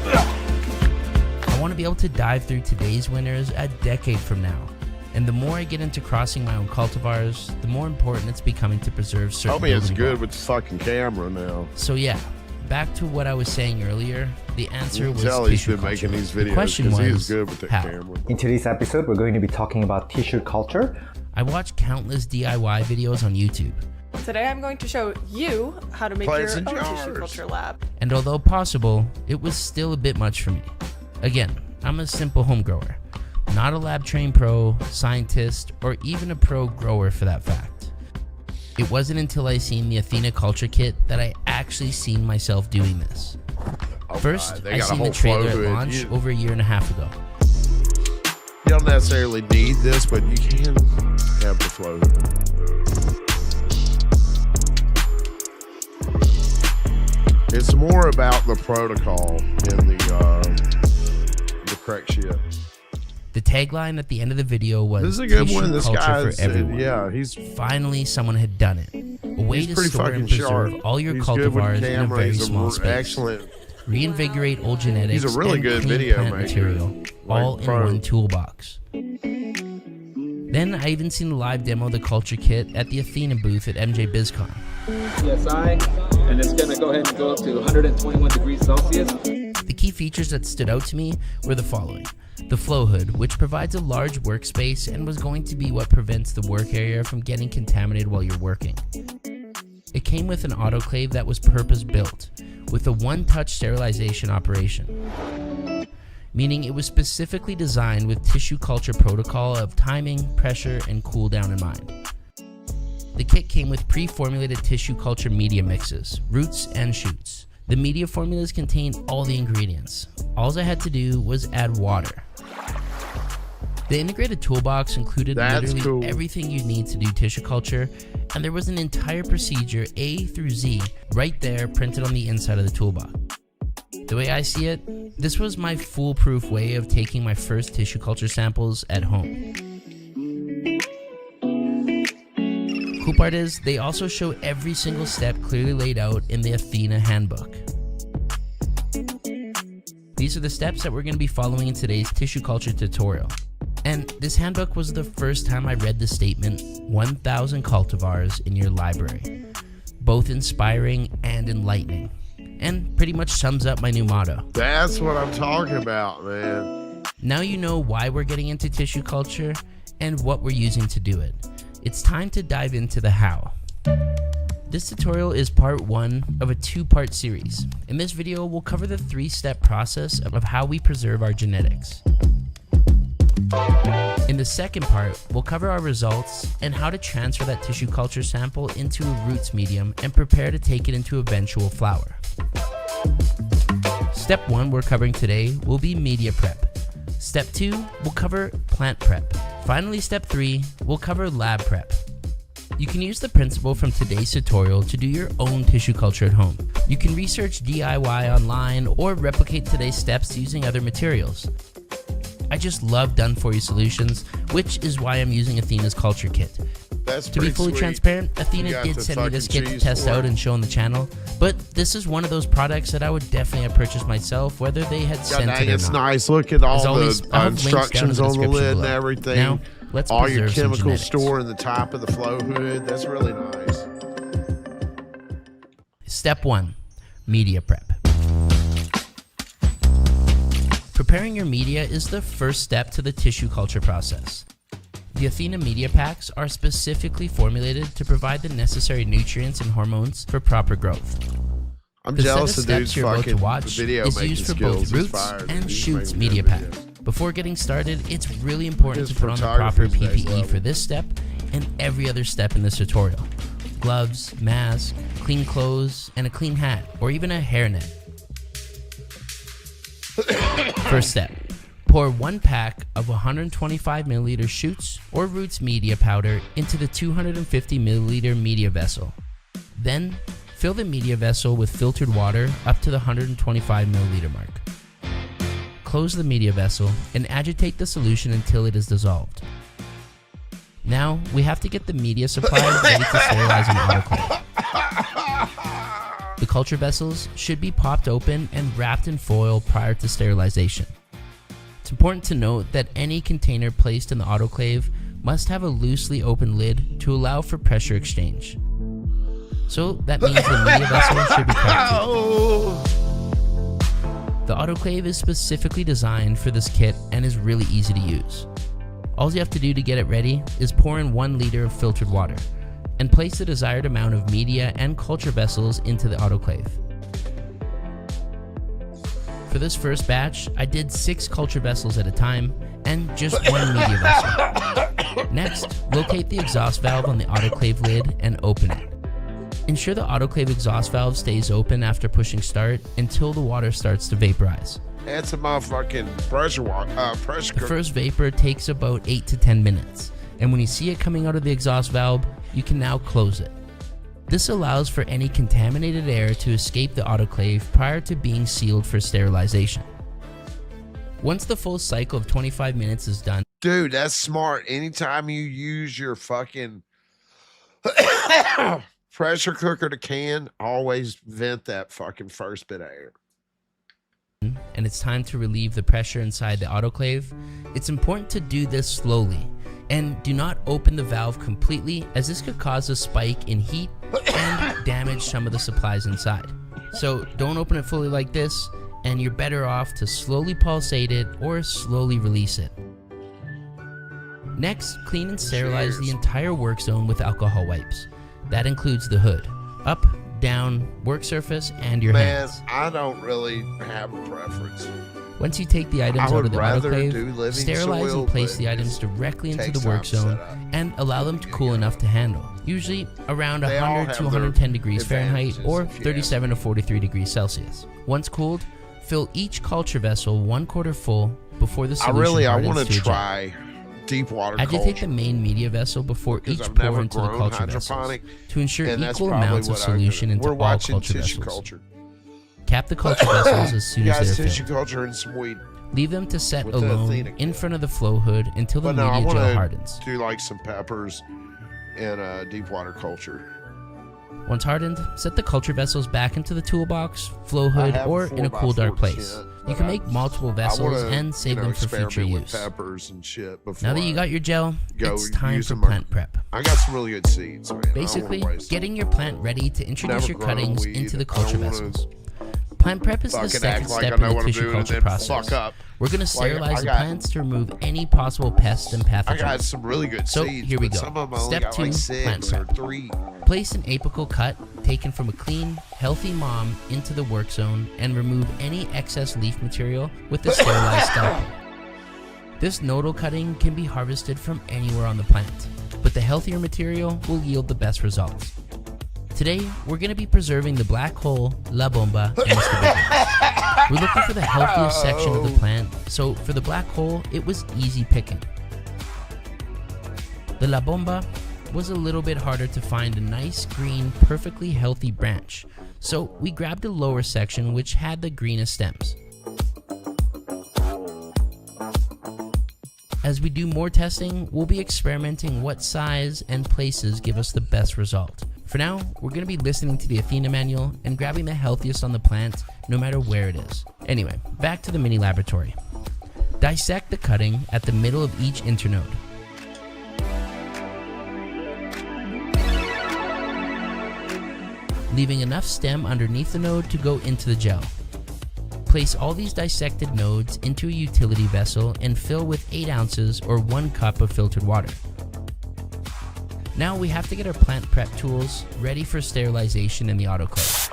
I want to be able to dive through today's winners a decade from now. And the more I get into crossing my own cultivars, the more important it's becoming to preserve certain Tell me it's building good blocks. with the fucking camera now. So yeah, back to what I was saying earlier, the answer was Tell he's tissue been culture. making these The videos question because he was, is good with the how? camera. In today's episode, we're going to be talking about tissue culture. I watched countless DIY videos on YouTube. Today I'm going to show you how to make Plants your and own jars. tissue culture lab. And although possible, it was still a bit much for me. Again, I'm a simple home grower, not a lab trained pro, scientist, or even a pro grower for that fact. It wasn't until I seen the Athena Culture Kit that I actually seen myself doing this. First, They I got a seen the whole trailer flow at to it. launch over a year and a half ago. You don't necessarily need this, but you can have the flow. It's more about the protocol in the correct shit. The tagline at the end of the video was This is a good tissue one. This culture guy, for everyone. yeah, he's Finally, someone had done it. A way he's to pretty store and fucking preserve sharp. all your He's good with cultivars in a camera. very He's small space. Excellent. Reinvigorate old genetics He's a really and good clean video plant maker. material, all in pro. one toolbox. Then I even seen the live demo of the culture kit at the Athena booth at MJ BizCon. PSI, and it's gonna go ahead and go up to 121 degrees Celsius. The key features that stood out to me were the following. The flow hood, which provides a large workspace and was going to be what prevents the work area from getting contaminated while you're working. It came with an autoclave that was purpose-built, with a one-touch sterilization operation, meaning it was specifically designed with tissue culture protocol of timing, pressure, and cool down in mind. The kit came with pre-formulated tissue culture media mixes, roots and shoots. The media formulas contained all the ingredients. All I had to do was add water. The integrated toolbox included literally everything you need to do tissue culture, and there was an entire procedure A through Z right there printed on the inside of the toolbox. The way I see it, this was my foolproof way of taking my first tissue culture samples at home. Cool part is, they also show every single step clearly laid out in the Athena handbook. These are the steps that we're going to be following in today's tissue culture tutorial. And this handbook was the first time I read the statement, 1,000 cultivars in your library. Both inspiring and enlightening. And pretty much sums up my new motto. That's what I'm talking about, man. Now you know why we're getting into tissue culture and what we're using to do it. It's time to dive into the how. This tutorial is part 1 of a 2-part series. In this video, we'll cover the 3-step process of how we preserve our genetics. In the second part, we'll cover our results and how to transfer that tissue culture sample into a roots medium and prepare to take it into eventual flower. Step 1 we're covering today will be media prep. Step 2, we'll cover plant prep. Finally, step 3, we'll cover lab prep. You can use the principle from today's tutorial to do your own tissue culture at home. You can research DIY online or replicate today's steps using other materials. I just love done-for-you solutions, which is why I'm using Athena's culture kit. To be fully transparent, Athena did send me this kit to test out and show on the channel, but this is one of those products that I would definitely have purchased myself, whether they had sent it or not. It's nice. Look at all the instructions on the lid and everything. Now, let's all your preserve some chemicals genetics. store in the top of the flow hood. That's really nice. Step 1, media prep. Preparing your media is the first step to the tissue culture process. The Athena media packs are specifically formulated to provide the necessary nutrients and hormones for proper growth. I'm the jealous set of of dude's steps you're about to fucking watch video is making used for skills both is Roots fire, dude. and He's Shoots making media good pack. videos. Before getting started, it's really important His to put on the proper photography is next PPE level. for this step and every other step in this tutorial. Gloves, mask, clean clothes, and a clean hat, or even a hairnet. First step. Pour 1 pack of 125 milliliter Shoots or Roots media powder into the 250 milliliter media vessel. Then, fill the media vessel with filtered water up to the 125 milliliter mark. Close the media vessel and agitate the solution until it is dissolved. Now, we have to get the media supply ready to sterilize an autoclave. The culture vessels should be popped open and wrapped in foil prior to sterilization. It's important to note that any container placed in the autoclave must have a loosely open lid to allow for pressure exchange. So that means the media vessel should be cracked. The autoclave is specifically designed for this kit and is really easy to use. All you have to do to get it ready is pour in 1 liter of filtered water and place the desired amount of media and culture vessels into the autoclave. For this first batch, I did 6 culture vessels at a time and just 1 media vessel. Next, locate the exhaust valve on the autoclave lid and open it. Ensure the autoclave exhaust valve stays open after pushing start until the water starts to vaporize. Add some motherfucking pressure. The first vapor takes about 8 to 10 minutes, and when you see it coming out of the exhaust valve, you can now close it. This allows for any contaminated air to escape the autoclave prior to being sealed for sterilization. Once the full cycle of 25 minutes is done, dude, that's smart. Anytime you use your fucking pressure cooker to can, always vent that fucking first bit of air. And it's time to relieve the pressure inside the autoclave, it's important to do this slowly and do not open the valve completely, as this could cause a spike in heat and damage some of the supplies inside. So don't open it fully like this, and you're better off to slowly pulsate it or slowly release it. Next, clean and sterilize the entire work zone with alcohol wipes. That includes the hood, up, down, work surface, and your hands. I don't really have a preference. Once you take the items out of the autoclave, living sterilize soil, and place but the items directly into takes the work time to set zone up. and allow them to cool enough to handle. Usually around They all 100 have to their 110 degrees Fahrenheit or advantages, if you 37 to 43 degrees Celsius. Once cooled, fill each culture vessel 1/4 full before the solution I hardens want to a to gel. try deep water Agitate culture. the main media vessel before Because each I've pour never into the grown culture vessels hydroponic, to ensure and that's equal probably amounts of what I'm solution gonna- into We're all watching culture tissue vessels. culture. Cap the culture vessels as soon as Guys, they're tissue filled. culture and some weed. Leave them to set With the alone Athena in front of the flow hood until the But no, I media want gel to hardens. do like some peppers and deep water culture. Once hardened, set the culture vessels back into the toolbox, flow I hood, have or a in a cool 4x4 dark place. tent, You but can make multiple I vessels wanna, and save them for future experiment with use. peppers and shit before Now that you got your gel, go it's time for using my- plant prep. I got some really good seeds, man. I don't wanna Basically, waste getting your plant ready to introduce Never your grown cuttings weed. into the I don't culture wanna vessels. plant Plant prep is the fucking second act like step I know in the what I'm tissue doing and culture then process. fuck up. We're going to sterilize I the got- plants to remove any possible pests and pathogens. I got some really good so seeds, here we but go. some of them I only Step got 2, like plant 6 or prep. 3. Place an apical cut taken from a clean, healthy mom into the work zone and remove any excess leaf material with the sterilized scalpel. This nodal cutting can be harvested from anywhere on the plant, but the healthier material will yield the best results. Today, we're going to be preserving the black hole, La Bomba, and Mr. Bigger. We're looking for the healthiest section of the plant, so for the black hole, it was easy picking. The La Bomba was a little bit harder to find a nice, green, perfectly healthy branch, so we grabbed a lower section which had the greenest stems. As we do more testing, we'll be experimenting what size and places give us the best result. For now, we're going to be listening to the Athena manual and grabbing the healthiest on the plant, no matter where it is. Anyway, back to the mini laboratory. Dissect the cutting at the middle of each internode. Leaving enough stem underneath the node to go into the gel. Place all these dissected nodes into a utility vessel and fill with 8 ounces or 1 cup of filtered water. Now we have to get our plant prep tools ready for sterilization in the autoclave.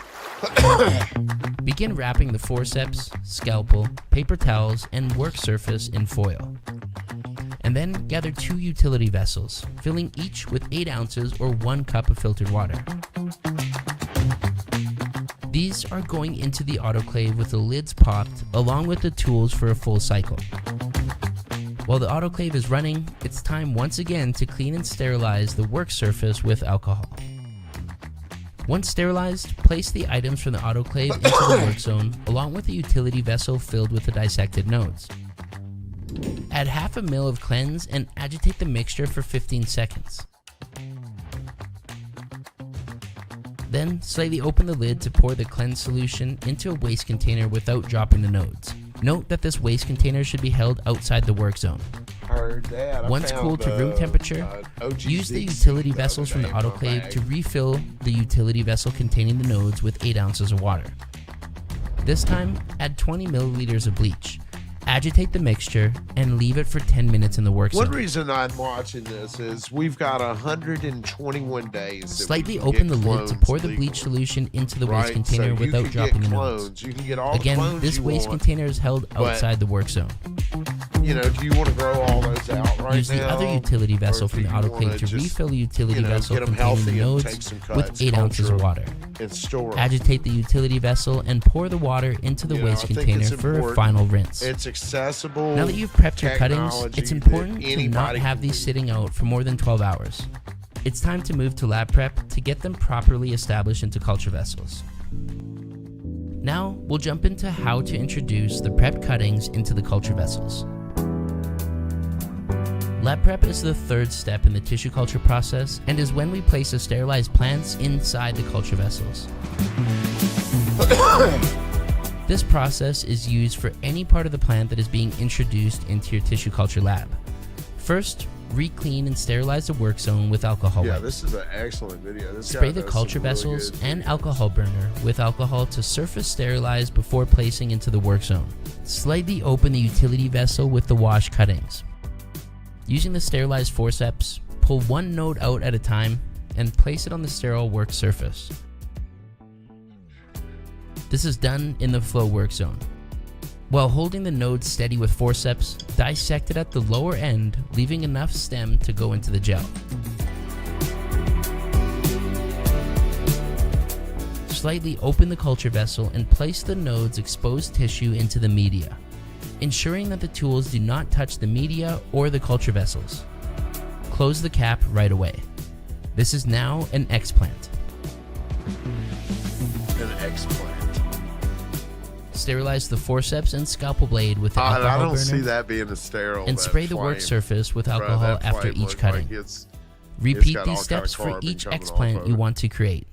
Begin wrapping the forceps, scalpel, paper towels, and work surface in foil. And then gather 2 utility vessels, filling each with 8 ounces or 1 cup of filtered water. These are going into the autoclave with the lids popped, along with the tools for a full cycle. While the autoclave is running, it's time once again to clean and sterilize the work surface with alcohol. Once sterilized, place the items from the autoclave into the work zone, along with a utility vessel filled with the dissected nodes. Add half a ml of cleanse and agitate the mixture for 15 seconds. Then, slightly open the lid to pour the cleanse solution into a waste container without dropping the nodes. Note that this waste container should be held outside the work zone. Once cooled to room temperature, use the utility vessels from the autoclave to refill the utility vessel containing the nodes with 8 ounces of water. This time, add 20 milliliters of bleach. Agitate the mixture and leave it for 10 minutes in the work zone. One reason I'm watching this is we've got 121 days. Slightly open the lid to pour the bleach solution into the waste container without dropping the nodes. You can get all Again, the clones this you waste want, container is held outside the work zone. You know, do you want to grow all those out right Use now? the other utility vessel from the autoclave to refill the utility vessel containing the nodes with 8 ounces of water. Agitate the utility vessel and pour the water into the waste container for a final rinse. It's accessible. Now that you've prepped your cuttings, it's important to not have these sitting out for more than 12 hours. It's time to move to lab prep to get them properly established into culture vessels. Now, we'll jump into how to introduce the prepped cuttings into the culture vessels. Lab prep is the third step in the tissue culture process and is when we place the sterilized plants inside the culture vessels. This process is used for any part of the plant that is being introduced into your tissue culture lab. First, re-clean and sterilize the work zone with alcohol wipes. This is an excellent video. Spray the culture vessels and alcohol burner with alcohol to surface sterilize before placing into the work zone. Slightly open the utility vessel with the wash cuttings. Using the sterilized forceps, pull one node out at a time and place it on the sterile work surface. This is done in the flow work zone. While holding the node steady with forceps, dissect it at the lower end, leaving enough stem to go into the gel. Slightly open the culture vessel and place the node's exposed tissue into the media, ensuring that the tools do not touch the media or the culture vessels. Close the cap right away. This is now an explant. An explant. Sterilize the forceps and scalpel blade with the alcohol I don't burner see that being a sterile. and spray the work surface with alcohol after each cutting. Repeat these steps for each explant you want to create.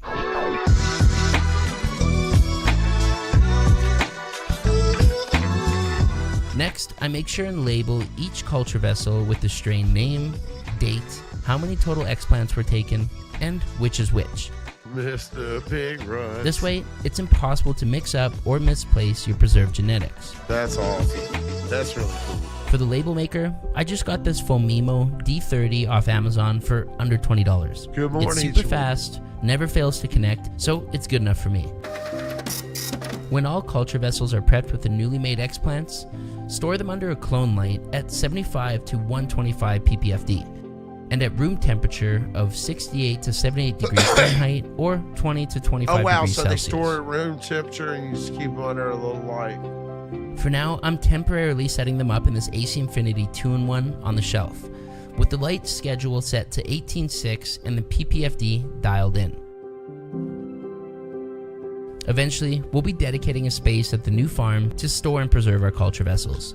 Next, I make sure and label each culture vessel with the strain name, date, how many total explants were taken, and which is which. Mr. Big Run. This way, it's impossible to mix up or misplace your preserved genetics. That's awesome. That's really cool. For the label maker, I just got this Fomimo D30 off Amazon for under $20. Good morning. It's super fast, never fails to connect, so it's good enough for me. When all culture vessels are prepped with the newly made explants, store them under a clone light at 75 to 125 ppfd and at room temperature of 68 to 78 degrees Fahrenheit or 20 to 25 Oh wow, degrees so Celsius. they store at room temperature and you just keep them under a little light. For now, I'm temporarily setting them up in this AC Infinity 2-in-1 on the shelf, with the light schedule set to 18.6 and the ppfd dialed in. Eventually, we'll be dedicating a space at the new farm to store and preserve our culture vessels.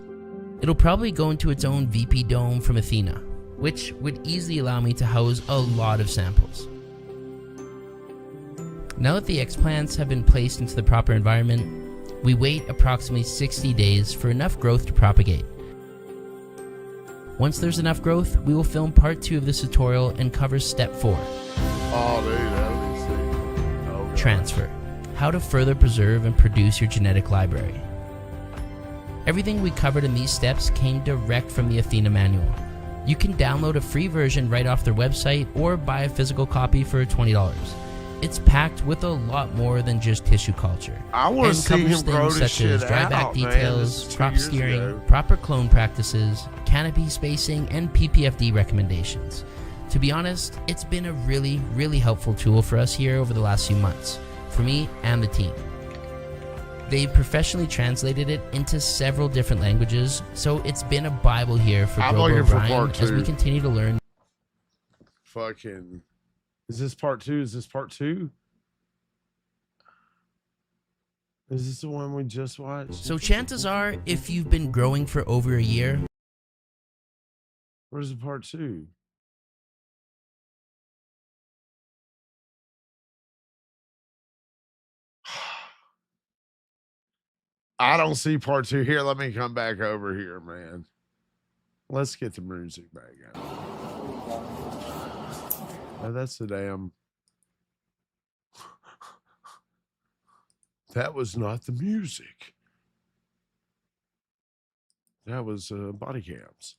It'll probably go into its own VP dome from Athena, which would easily allow me to house a lot of samples. Now that the explants have been placed into the proper environment, we wait approximately 60 days for enough growth to propagate. Once there's enough growth, we will film part 2 of this tutorial and cover step 4. Oh dude, that would be sick. Okay. Transfer. How to further preserve and produce your genetic library. Everything we covered in these steps came direct from the Athena manual. You can download a free version right off their website or buy a physical copy for $20. It's packed with a lot more than just tissue culture. I want to and see covers him grow things this such as shit dry back out, man. details, This is 2 crop years steering, ago. proper clone practices, canopy spacing, and PPFD recommendations. To be honest, it's been a really, really helpful tool for us here over the last few months, for me and the team. They've professionally translated it into several different languages, so it's been a Bible here for I'm Grover looking for O'Brien part as we 2. continue to learn. Fucking. Is this part 2? Is this part 2? Is this the one we just watched? So chances are, if you've been growing for over a year, Where's the part 2? I don't see part 2 here. Let me come back over here, man. Let's get the music back out. Oh, that's the damn. That was not the music. That was body cams.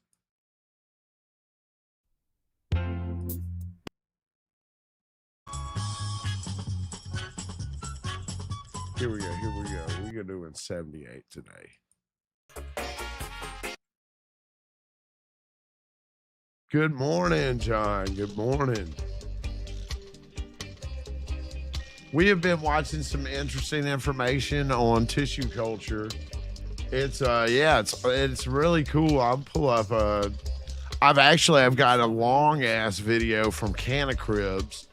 Here we go. Here we go. We're going to do in 78 today. Good morning, John. Good morning. We have been watching some interesting information on tissue culture. It's it's really cool. I'll pull up I've got a long ass video from Canna Cribs.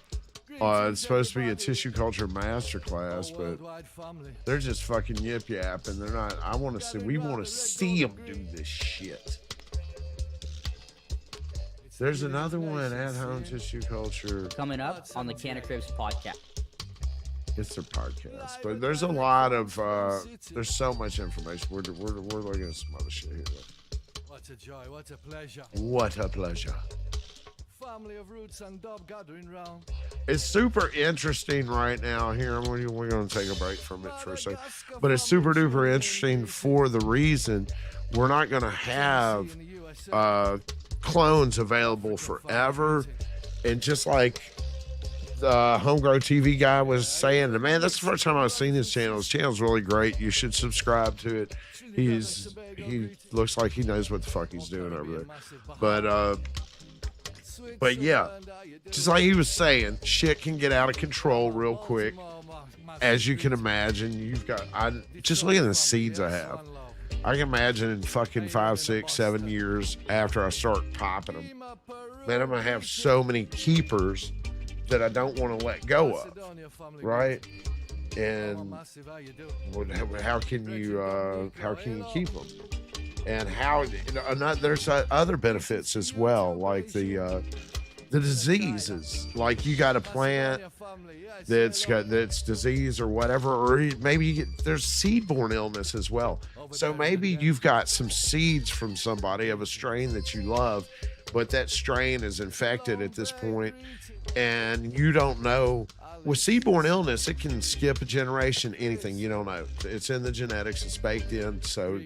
It's supposed to be a tissue culture masterclass, but they're just fucking yip yapping. They're not. We want to see them do this shit. There's another one at home tissue culture coming up on the Canna Cribs podcast. It's their podcast, but there's a lot of there's so much information. We're looking at some other shit here. What a joy, what a pleasure. What a pleasure. Family of roots and dub gathering round. It's super interesting right now here. We're going to take a break from it for a second, but it's super duper interesting for the reason we're not going to have clones available forever, and just like the Homegrown TV guy was saying, man, that's the first time I've seen his channel. His channel's really great. You should subscribe to it. He looks like he knows what the fuck he's doing over there. But yeah, just like he was saying, shit can get out of control real quick. As you can imagine, just look at the seeds I have. I can imagine in fucking 5, 6, 7 years after I start popping them, man, I'm gonna have so many keepers that I don't want to let go of, right? And how can you keep them? And there's other benefits as well, like the diseases. Like you got a plant that's disease or whatever, or maybe there's seed-borne illness as well. So maybe you've got some seeds from somebody of a strain that you love, but that strain is infected at this point, and you don't know with seed-borne illness, it can skip a generation, anything, you don't know. It's in the genetics, it's baked in, so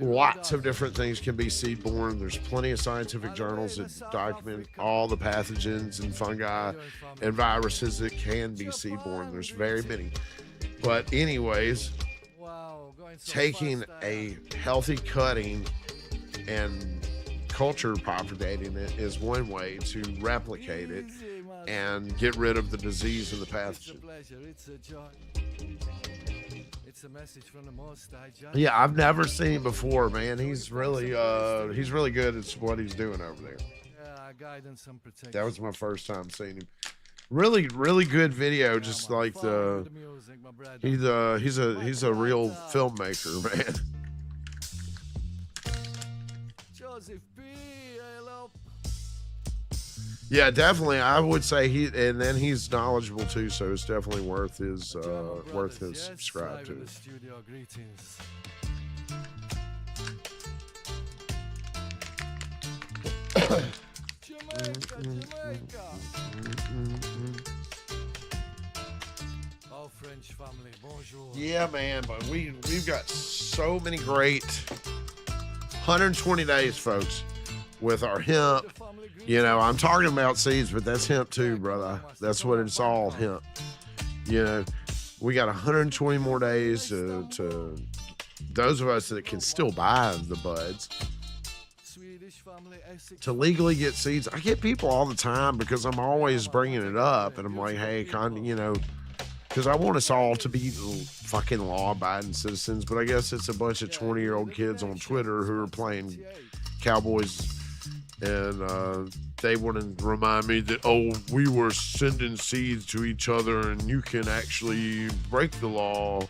lots of different things can be seed-borne. There's plenty of scientific journals that document all the pathogens and fungi and viruses that can be seed-borne. There's very many. But anyways, taking a healthy cutting and culture propagating it is one way to replicate it and get rid of the disease and the pathogen. Yeah, I've never seen him before, man. He's really good at what he's doing over there. That was my first time seeing him. Really, really good video. Just like he's a real filmmaker, man. Yeah, definitely. I would say he's knowledgeable too, so it's definitely worth his subscribe to. Yeah, man, but we've got so many great 120 days, folks, with our hemp. You know, I'm talking about seeds, but that's hemp too, brother. That's what it's all, hemp. You know, we got 120 more days to those of us that can still buy the buds to legally get seeds. I get people all the time because I'm always bringing it up, and I'm like, hey, you know, because I want us all to be fucking law-abiding citizens, but I guess it's a bunch of 20-year-old kids on Twitter who are playing Cowboys, and they want to remind me that, oh, we were sending seeds to each other and you can actually break the law.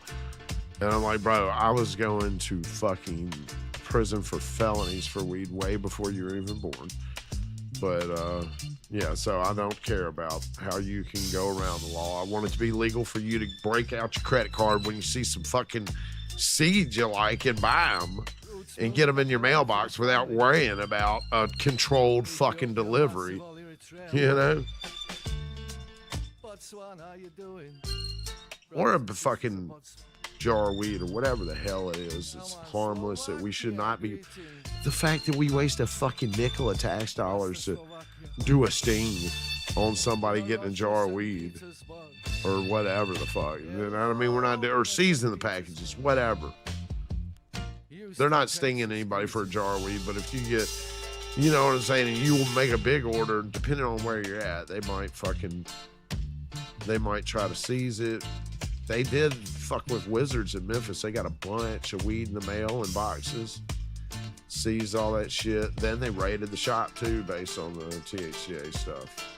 And I'm like, bro, I was going to fucking prison for felonies for weed way before you were even born. But yeah, so I don't care about how you can go around the law. I want it to be legal for you to break out your credit card when you see some fucking seeds you like and buy them and get them in your mailbox without worrying about a controlled fucking delivery, you know? Or a fucking jar of weed or whatever the hell it is. It's harmless, that we should not be. The fact that we waste a fucking nickel of tax dollars to do a sting on somebody getting a jar of weed or whatever the fuck. You know what I mean? We're not, or season the packages, whatever. They're not stinging anybody for a jar of weed, but if you get, you know what I'm saying, and you will make a big order, depending on where you're at, they might try to seize it. They did fuck with Wizards in Memphis. They got a bunch of weed in the mail in boxes, seized all that shit. Then they raided the shop too, based on the THCA stuff.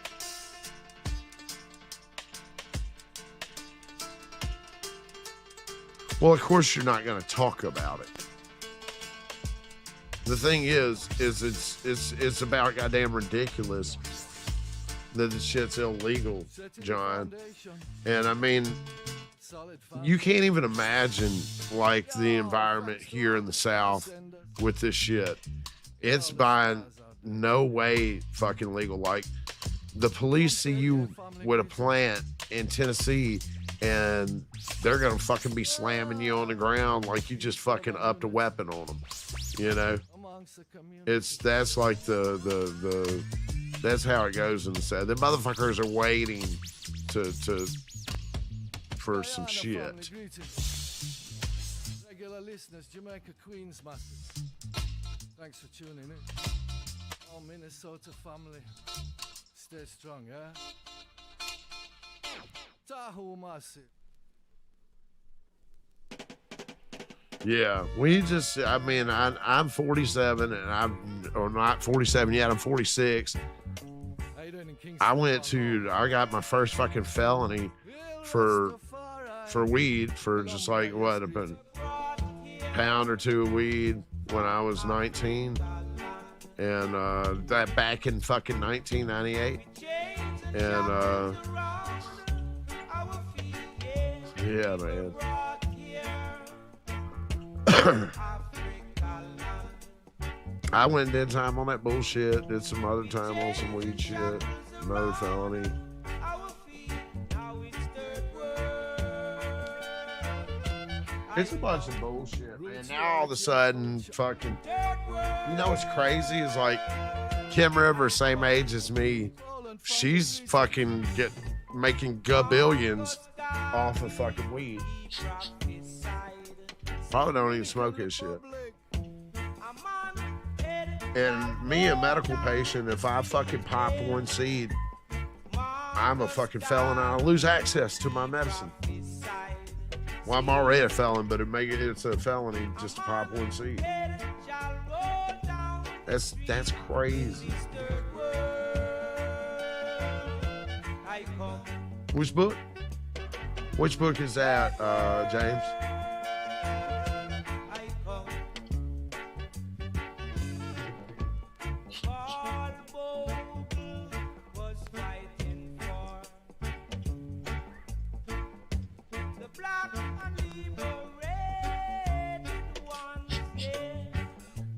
Well, of course you're not going to talk about it. The thing is it's about goddamn ridiculous that this shit's illegal, John. And I mean, you can't even imagine like the environment here in the South with this shit. It's by no way fucking legal. Like, the police see you with a plant in Tennessee and they're gonna fucking be slamming you on the ground like you just fucking upped a weapon on them, you know? That's like the that's how it goes in the South. The motherfuckers are waiting for some shit. Regular listeners, Jamaica Queens Masters. Thanks for tuning in. Oh, Minnesota family, stay strong, yeah? Tahoe massive. Yeah, I'm 47 and or not 47 yet, I'm 46. I got my first fucking felony for weed for just like what, a pound or two of weed when I was 19. And that back in fucking 1998. And yeah, man. I went and did time on that bullshit, did some other time on some weed shit, another felony. It's a bunch of bullshit, man. Now all of a sudden, fucking, you know what's crazy is like Kim River, same age as me. She's fucking making gabillions off of fucking weed. Probably don't even smoke his shit. And me, a medical patient, if I fucking pop one seed, I'm a fucking felon. I'll lose access to my medicine. Well, I'm already a felon, but it's a felony just to pop one seed. That's crazy. Which book? Which book is that, James?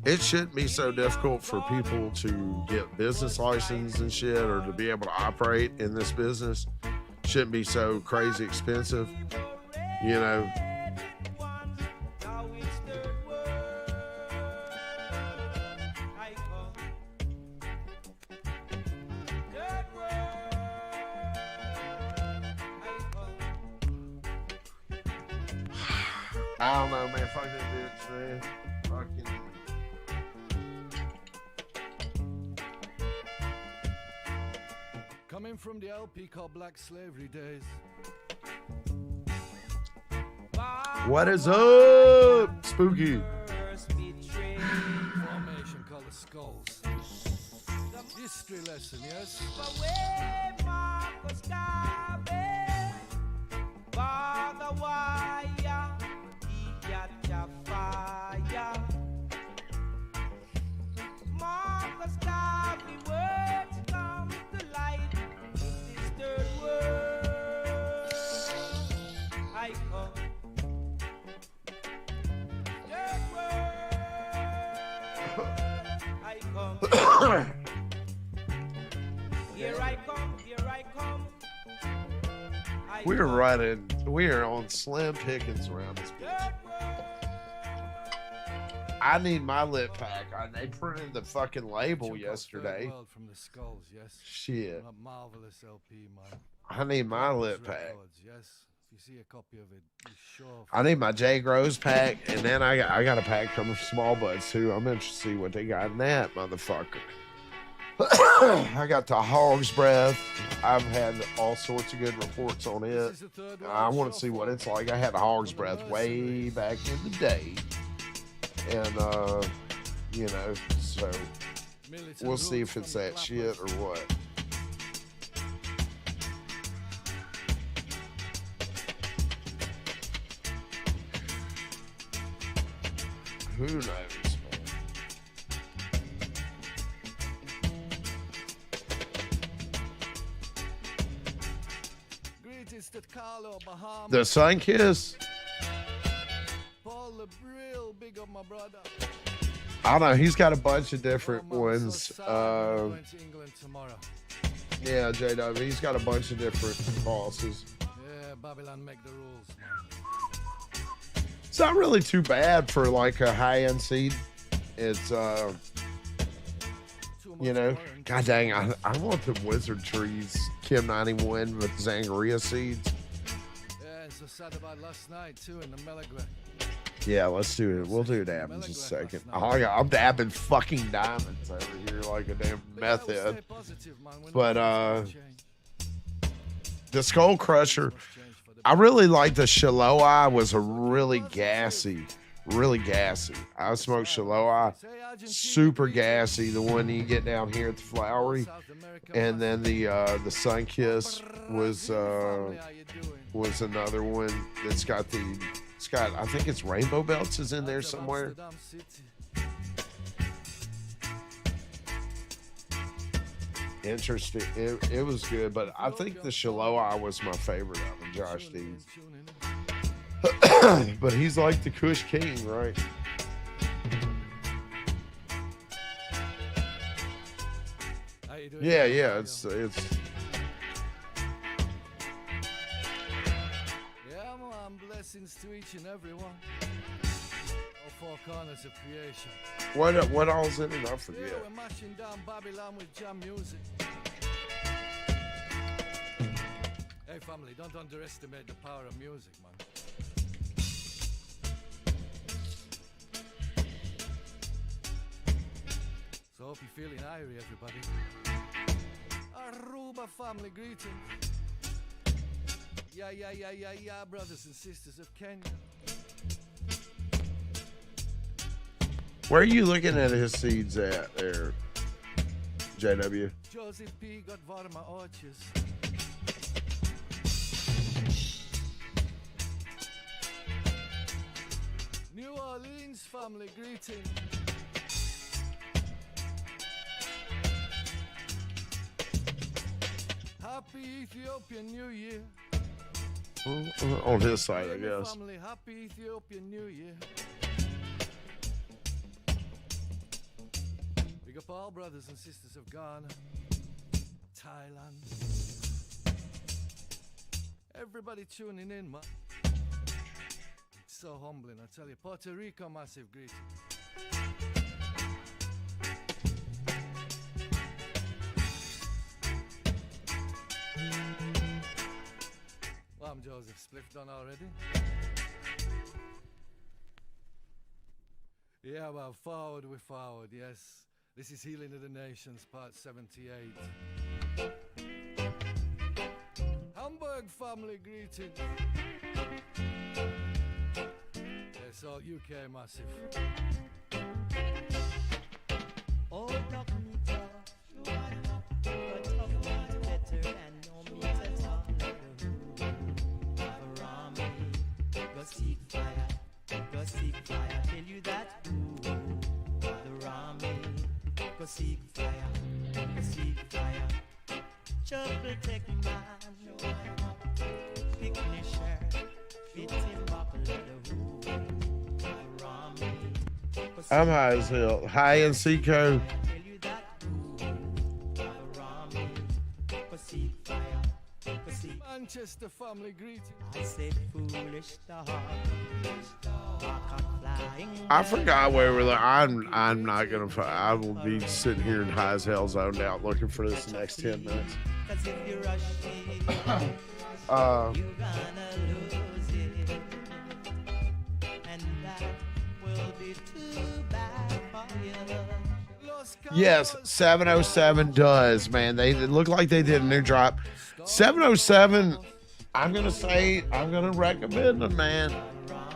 It shouldn't be so difficult for people to get business license and shit, or to be able to operate in this business. Shouldn't be so crazy expensive, you know. I don't know, man. Fuck that bitch, man. Fucking. Coming from the LP called Black Slavery Days. What is up, Spooky? Formation called the Skulls. History lesson, yes? We are on slim pickings around this bitch. I need my lip pack. They printed the fucking label yesterday. From the Skulls, yes. Shit. A marvelous LP, man. I need my lip pack. Yes. If you see a copy of it, you sure. I need my J. Grows pack, and then I got a pack from Small Buds too. I'm interested to see what they got in that motherfucker. I got the Hog's Breath. I've had all sorts of good reports on it. I want to see what it's like. I had the Hog's Breath way back in the day. And, you know, so we'll see if it's that shit or what. Who knows? The Sun Kiss. I don't know. He's got a bunch of different ones. Yeah, JW. He's got a bunch of different bosses. Yeah, Babylon make the rules. It's not really too bad for like a high-end seed. It's you know, god dang, I want the Wizard Trees Kim 91 with Zangaria seeds. Yeah, it's so sad about last night too in the Melagra. Yeah, let's do it. We'll do dab in just a second. I'm dabbing fucking diamonds over here like a damn meth head. But the Skull Crusher, I really like the Shiloh. Was a really gassy. I smoked Shiloh, super gassy. The one you get down here at the Flowery, and then the Sun Kiss was another one that's got I think it's Rainbow Belts is in there somewhere. Interesting. It was good, but I think the Shiloh was my favorite of them, Josh D. But he's like the Kush King, right? Yeah, it's Yeah, man, blessings Greetings to each and every one. All four corners of creation. What all's in it? I forget. Yeah, we're mashing down Babylon with jam music. Hey family, don't underestimate the power of music, man. So hope you're feeling irie, everybody. Aruba family greeting. Yeah, brothers and sisters of Kenya. Where are you looking at his seeds at there, JW? Joseph P. got Varma Orchards. New Orleans family greeting. Happy Ethiopian New Year. On his side, I guess. Family, happy Ethiopian New Year. Big up all brothers and sisters of Ghana, Thailand. Everybody tuning in, man. It's so humbling, I tell you. Puerto Rico, massive greetings. Well, I'm Joseph. Spliff done already? Yeah, well, forward we forward, yes. This is Healing of the Nations, part 78. Hamburg family greetings. It's all UK massive. Oh, knock me tough, but tough one's better and no meter tough like the around me. Go seek fire, tell you that around me. Go seek fire, trouble take man, picnic shirt, fit him up a little around me. I'm high as hell. High in Seco. Manchester family greetings. I said foolish dog. I forgot where we're. I'm not gonna. I will be sitting here in high as hell zoned out looking for this next 10 minutes. Yes, 707 does, man. They look like they did a new drop. 707, I'm gonna recommend them, man.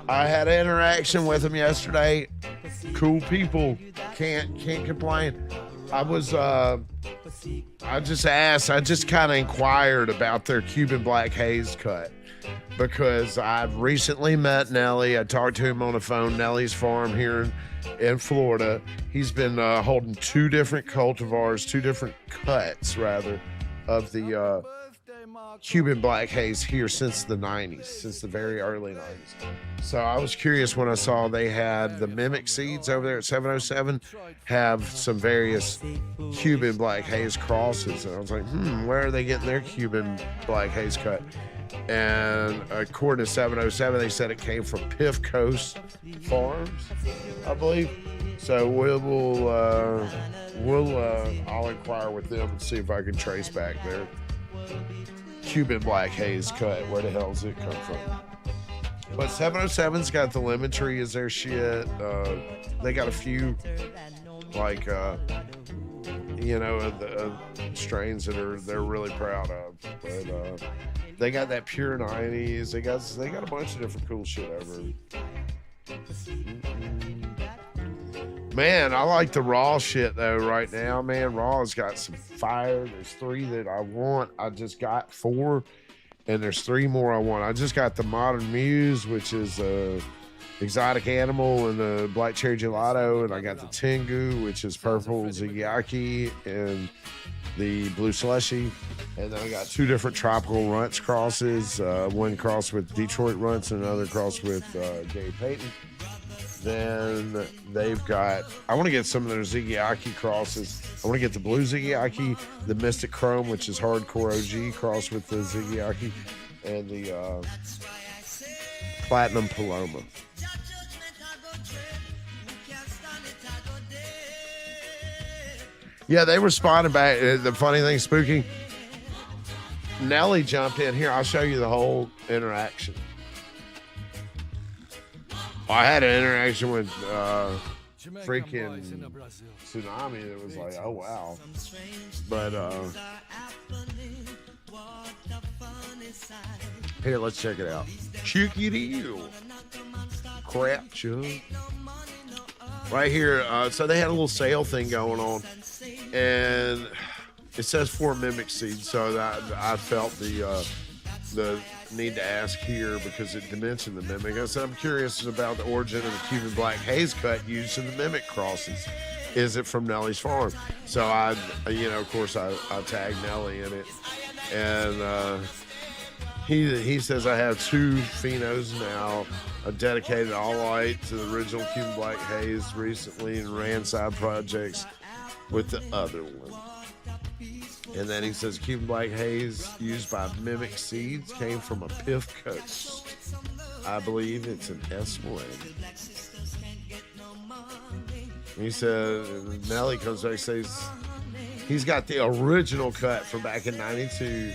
I had an interaction with them yesterday. Cool people. Can't complain. I just kind of inquired about their Cuban Black Haze cut because I've recently met Nelly. I talked to him on the phone. Nelly's farm here in Florida. He's been holding two different cultivars, two different cuts rather, of the Cuban Black Haze here since the 90s, since the very early 90s. So I was curious when I saw they had the Mimic seeds over there at 707 have some various Cuban Black Haze crosses. And I was like, where are they getting their Cuban Black Haze cut? And according to 707, they said it came from Piff Coast Farms, I believe. So I'll inquire with them and see if I can trace back their Cuban Black Haze cut. Where the hell does it come from? But 707's got the lemon tree as their shit. They got a few like strains that they're really proud of. But they got that pure 90s. They got a bunch of different cool shit over. Man, I like the raw shit though right now, man. Raw's got some fire. There's 3 that I want. I just got 4, and there's 3 more I want. I just got the Modern Muse, which is exotic animal, and the black cherry gelato, and I got the Tengu, which is purple ziggyaki, and the blue slushy. And then I got 2 different tropical runts crosses. One cross with Detroit runts and another cross with Gay Payton. Then they've got, I want to get some of their Ziggyaki crosses. I want to get the blue Ziggyaki, the Mystic Chrome, which is hardcore OG cross with the Ziggyaki, and the Platinum Paloma. Yeah, they responded back. The funny thing, Spooky, Nelly jumped in. Here, I'll show you the whole interaction. I had an interaction with freaking Tsunami that was like, oh, wow. But here, let's check it out. Check it out. Crap, Chuck. Right here, so they had a little sale thing going on, and it says 4 mimic seeds, so that I felt the need to ask here because it mentioned the mimic. I said I'm curious about the origin of the Cuban black haze cut used in the mimic crosses. Is it from Nelly's farm? So I of course I tagged Nelly in it, and he says I have 2 phenos now. I dedicated all white to the original Cuban black haze recently and ran side projects with the other one. And then he says Cuban black haze used by mimic seeds came from a Piff Coast. I believe it's an S1. He said Nelly comes back and says he's got the original cut from back in '92.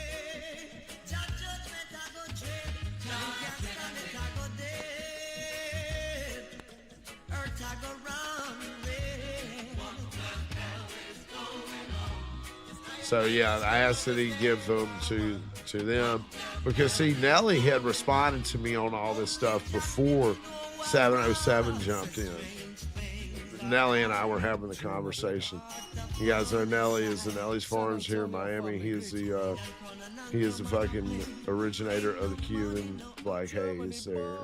So yeah, I asked that he give them to them because see, Nelly had responded to me on all this stuff before 707 jumped in. Nelly and I were having the conversation. You guys know Nelly is the Nelly's Farms here in Miami. He is the fucking originator of the Cuban black haze there.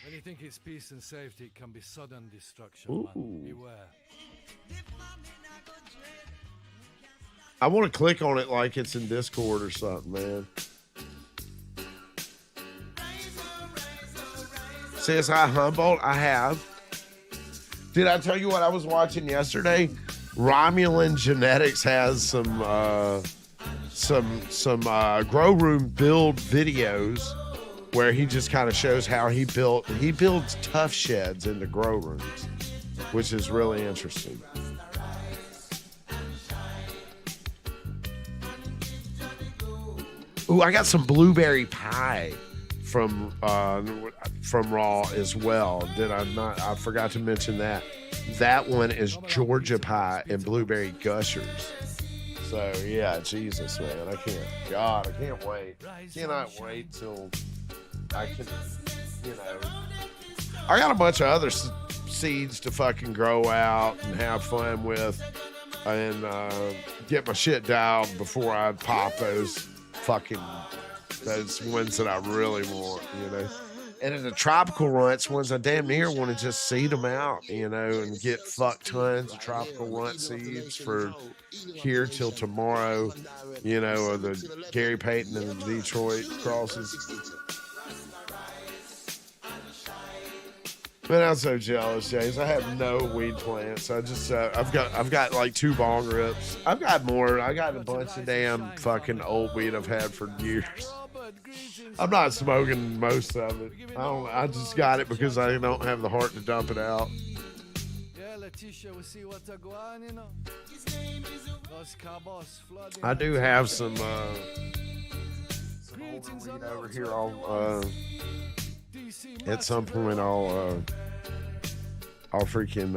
When you think it's peace and safety, it can be sudden destruction. Man. Beware. I want to click on it like it's in Discord or something, man. CSI Humboldt, I have. Did I tell you what I was watching yesterday? Romulan Genetics has some grow room build videos where he just kind of shows how he builds tough sheds into grow rooms, which is really interesting. Ooh, I got some blueberry pie from Raw as well. Did I not? I forgot to mention that. That one is Georgia pie and blueberry gushers. So yeah, Jesus, man, I can't wait. Cannot wait till I can, I got a bunch of other seeds to fucking grow out and have fun with and get my shit dialed before I pop those ones that I really want, And in the tropical runts, ones I damn near want to just seed them out, and get tons of tropical runt seeds for here till tomorrow, or the Gary Payton and the Detroit crosses. Man, I'm so jealous, James. I have no weed plants. I just, I've got like 2 bong rips. I've got more. I got a bunch of damn fucking old weed I've had for years. I'm not smoking most of it. I just got it because I don't have the heart to dump it out. I do have some older weed over here. At some point, I'll freaking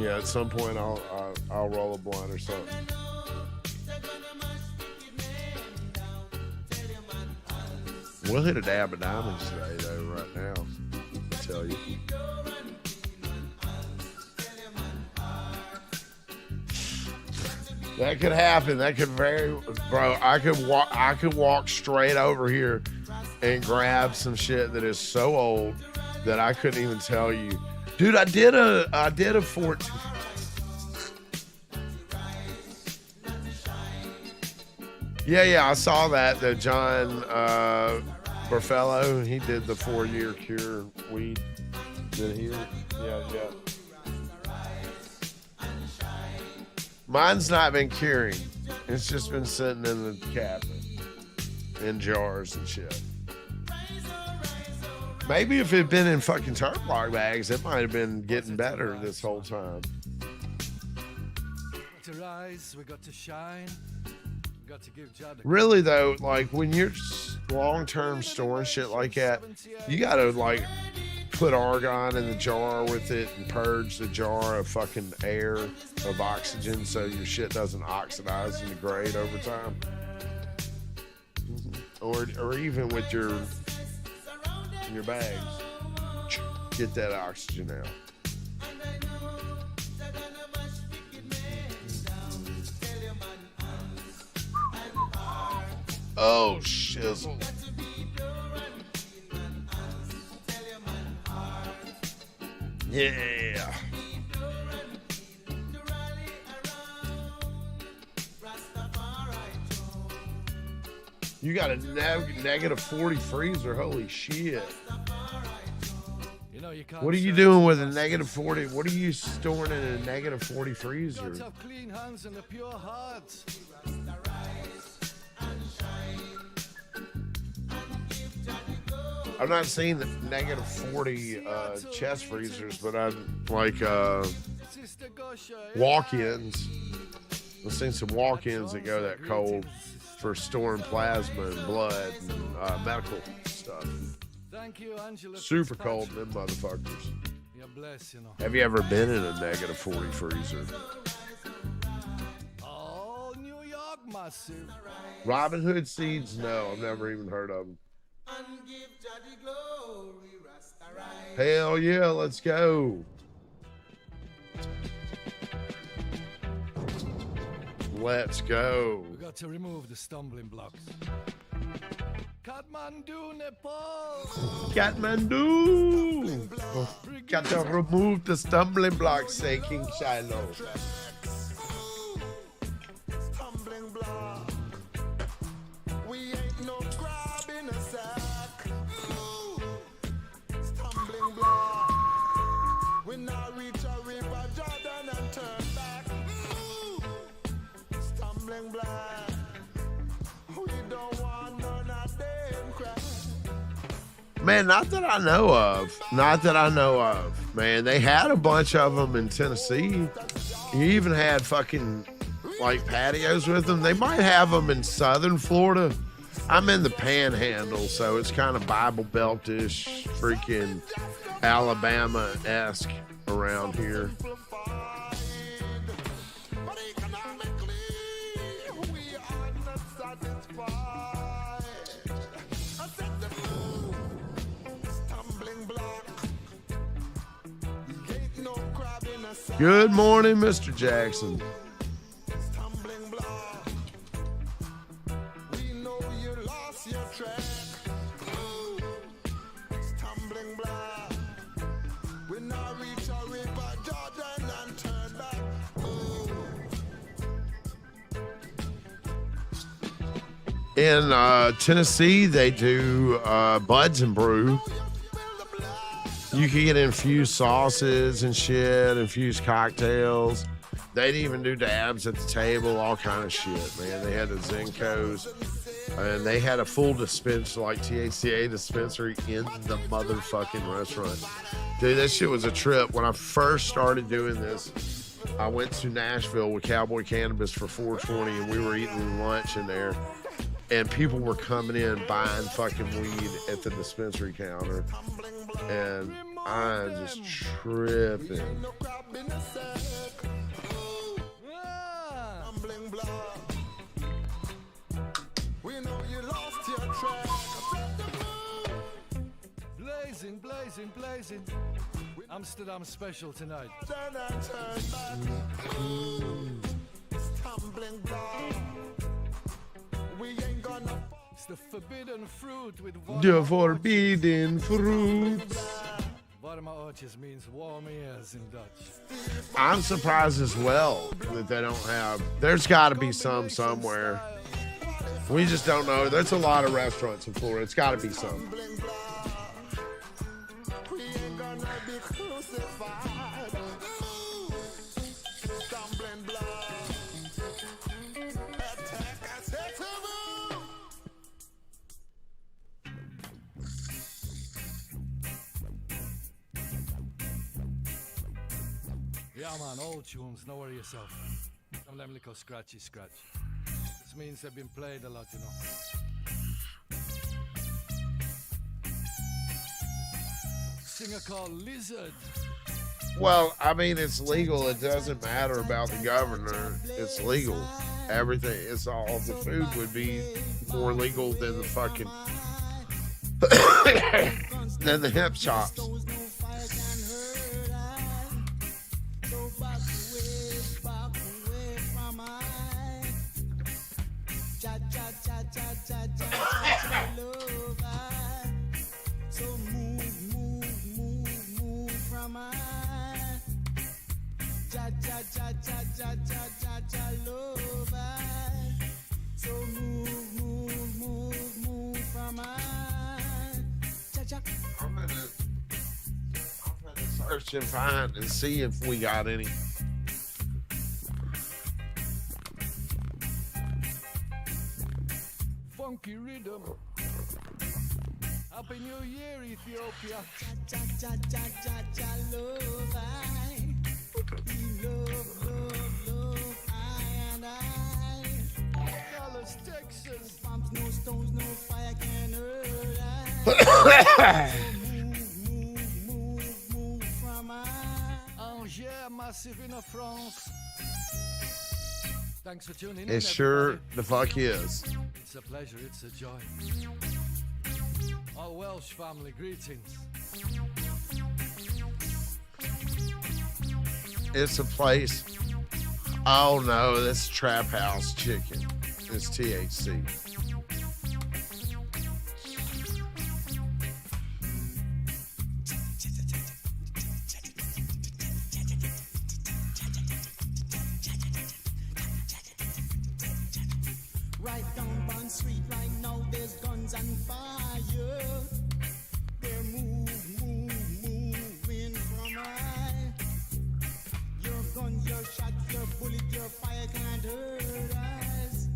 at some point I'll roll a blunt or something. We'll hit a dab of diamonds today, though. Right now, I'll tell you. That could happen. That could bro. I could walk straight over here and grab some shit that is so old that I couldn't even tell you, dude. I did a 14. Yeah. I saw that. The John Barfello. He did the 4-year cure weed. Did he? Yeah. Mine's not been curing. It's just been sitting in the cabinet. In jars and shit. Maybe if it had been in fucking Tupperware bags, it might have been getting better this whole time. Got to rise, we got to shine. We got to give Judd Really though, like when you're long-term storing shit like that, you gotta like put argon in the jar with it and purge the jar of fucking air, of oxygen, so your shit doesn't oxidize and degrade over time. Or even with your bags, get that oxygen out. Oh, shizzle. Yeah. You got a negative 40 freezer. Holy shit. You know, you can't What are you doing with a negative 40? What are you storing in a negative 40 freezer? have clean hands and a pure heart. I've not seen the negative 40 chest freezers, but I'm like walk-ins. I've seen some walk-ins that go that cold for storing plasma and blood and medical stuff. Thank you, Angela. Super cold, them motherfuckers. You're blessed, you know. Have you ever been in a negative 40 freezer? Oh, New York massive. Robin Hood seeds? No, I've never even heard of them. Hell yeah, let's go. Let's go. We got to remove the stumbling blocks. Kathmandu, Nepal. Kathmandu. Got to remove the stumbling blocks, say King Shiloh. Man, not that I know of. Not that I know of. Man, they had a bunch of them in Tennessee. You even had fucking like patios with them. They might have them in southern Florida. I'm in the Panhandle, so it's kind of Bible Belt-ish, freaking Alabama-esque around here. Good morning, Mr. Jackson. In Tennessee, they do Buds and Brew. You can get infused sauces and shit, infused cocktails. They'd even do dabs at the table, all kind of shit, man. They had the Zenkos, and they had a full dispenser, like THCA dispensary in the motherfucking restaurant. Dude, that shit was a trip. When I first started doing this, I went to Nashville with Cowboy Cannabis for 420, and we were eating lunch in there. And people were coming in buying fucking weed at the dispensary counter. And I'm just tripping. Blazing. Amsterdam special tonight. It's the forbidden fruit with The forbidden fruits. Warme oortjes means warm ears in Dutch. I'm surprised as well that they don't have. There's got to be some somewhere. We just don't know. There's a lot of restaurants in Florida. It's got to be some. Yeah, man, old tunes, no worry yourself. Some of them little scratchy scratch. This means they've been played a lot, you know. Singer called Lizard. Well, I mean, it's legal. It doesn't matter about the governor. It's legal. Everything. It's all. The food would be more legal than the fucking than the hemp shops. I'm gonna search and find and see if we got any. Funky rhythm. Happy New Year, Ethiopia. Dallas, Texas. No stones, no fire can hurt us. Move from Angers, massive in France. Thanks for tuning in. It sure the fuck is. It's a pleasure, it's a joy. All Welsh family, greetings. It's a place. Oh no, that's Trap House Chicken. It's THC. Right down Bond Street right now, there's guns and fire. They're moving from high. Your gun, your shot, your bullet, your fire can't hurt us.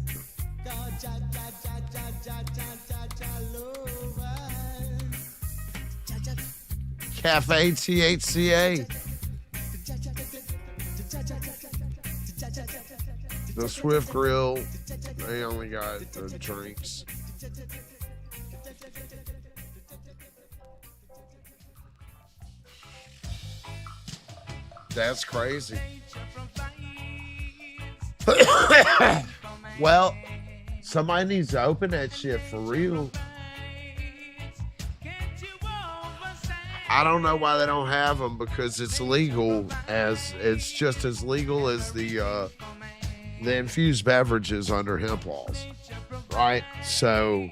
God, ja, ja, ja, ja, ja, ja, ja, ja, love us. Ja, ja, Cafe THCA. The Swift Grill, they only got the drinks. That's crazy. Well, somebody needs to open that shit for real. I don't know why they don't have them, because it's legal, as it's just as legal as the infused beverages under hemp laws, right? So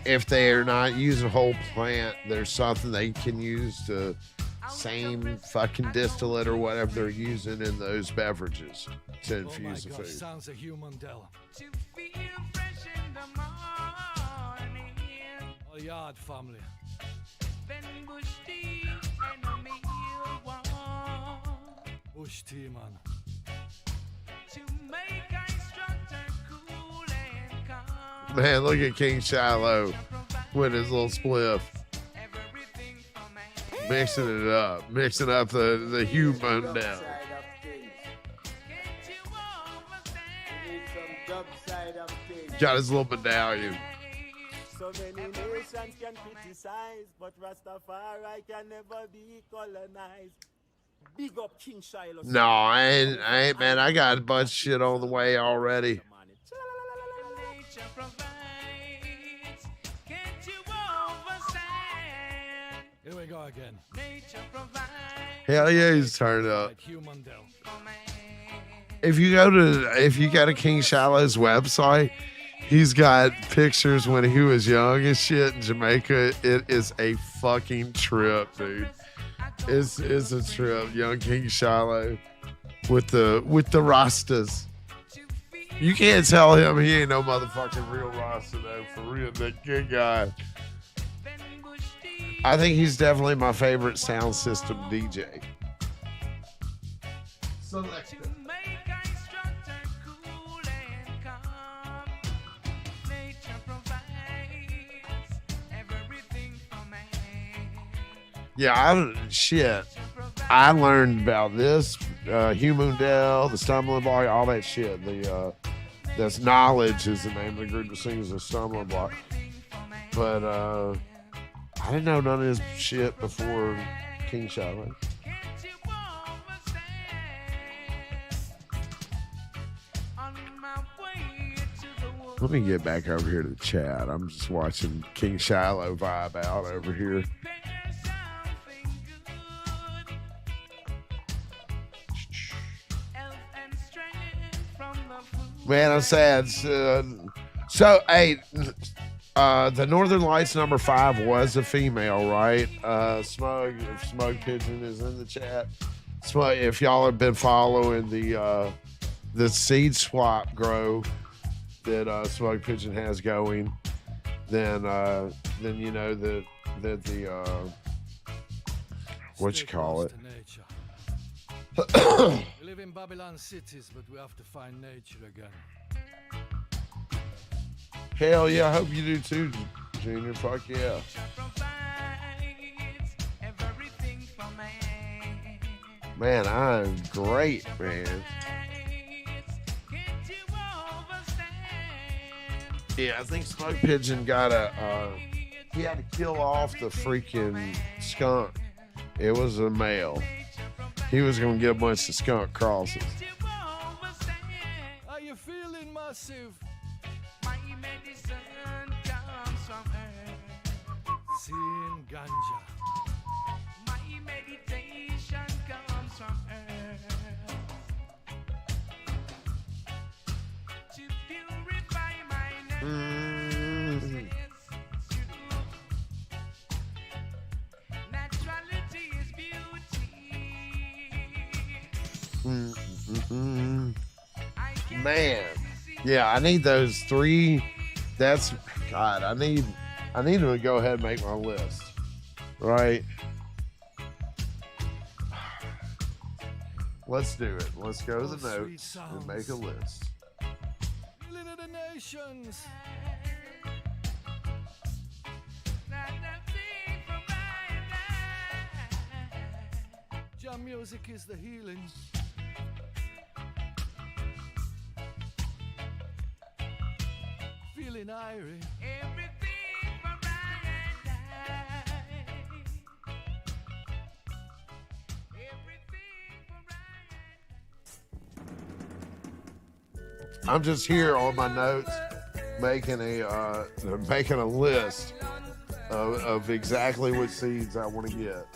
if they're not using a whole plant, there's something they can use to same fucking distillate or whatever they're using in those beverages to infuse the food. Sounds a human Dell. Oh, yard family. Bush tea, man. Man, look at King Shiloh with his little spliff. Mixing up the human down. Got his little medallion. So many nations can criticize, but Rastafari can never be colonized. Big up King Shiloh. No, I ain't, man. I got a bunch of shit on the way already. Here we go again. Hell yeah, he's turned up. If you go to King Shiloh's website, he's got pictures when he was young and shit in Jamaica. It is a fucking trip, dude. It's a trip. Young King Shiloh with the Rastas. You can't tell him he ain't no motherfucking real Rasta though. For real, that good guy. I think he's definitely my favorite sound system DJ. Select. Yeah, I learned about this Humundell, the Stumbling Block, all that shit. That's Knowledge is the name of the group that sings the Stumbling Block. But I didn't know none of his shit before King Shiloh. Let me get back over here to the chat. I'm just watching King Shiloh vibe out over here. Man, I'm sad. So, hey, the Northern Lights number 5 was a female, right? Smug Pigeon is in the chat. Smug, if y'all have been following the seed swap grow that Smug Pigeon has going, then you know that the what you call it. We live in Babylon cities, but we have to find nature again. Hell yeah, I hope you do too, Junior. Fuck yeah. Man, I'm great, man. Yeah, I think Smoke Pigeon got he had to kill off the freaking skunk. It was a male. He was going to get a bunch of skunk crosses. Are you feeling massive? Seeing ganja. My meditation comes from earth. To purify my nerves. Naturality is beauty. Man. Yeah, I need those 3. That's God, I need to go ahead and make my list. Right? Let's do it. Let's go to the notes and make a list. Healing of the nations. Jam music is the healing. Feeling irie. I'm just here on my notes making a list of exactly what seeds I want to get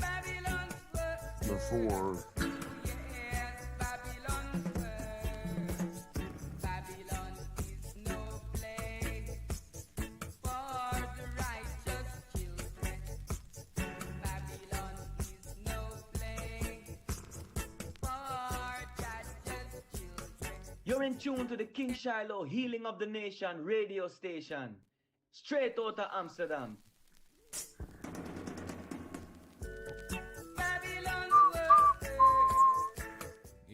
before. You're in tune to the King Shiloh Healing of the Nation radio station, straight out of Amsterdam.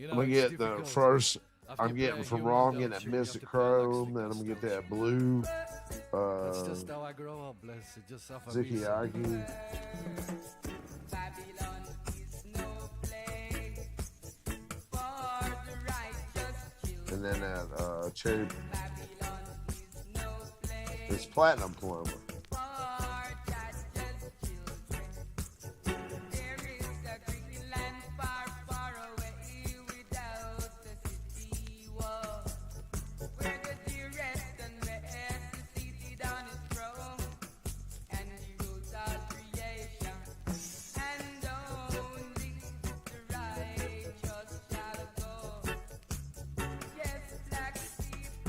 I'm gonna get the first. I'm getting from Wrong, getting that Mystic Chrome, then I'm gonna get that blue. That's just how I grow up, bless it. Just off of Zikiaki. And then that cherry. It's platinum plumber.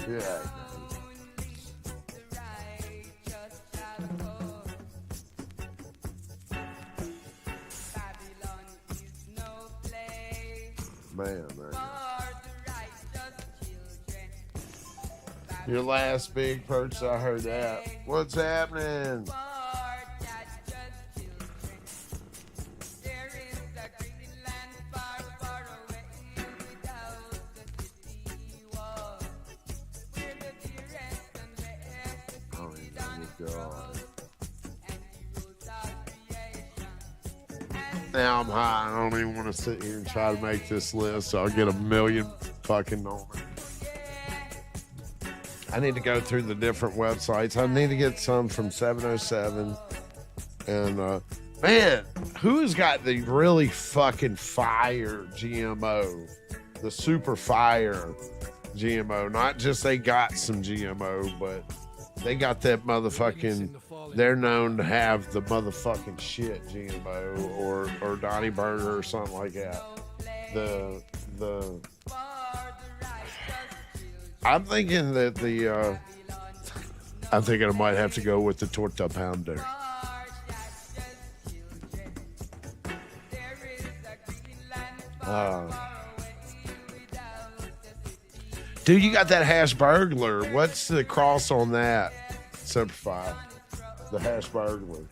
Yeah. Man. Your last big purchase, I heard that. What's happening? God. Now I'm high. I don't even want to sit here and try to make this list, so I'll get a million fucking on it. I need to go through the different websites. I need to get some from 707. And, man, who's got the really fucking fire GMO? The super fire GMO. Not just they got some GMO, but they got that motherfucking, they're known to have the motherfucking shit GMO or Donnie Burger or something like that. I'm thinking that I'm thinking I might have to go with the Torta Pounder. Dude, you got that hash burglar. What's the cross on that? Simplify. The hash burglar.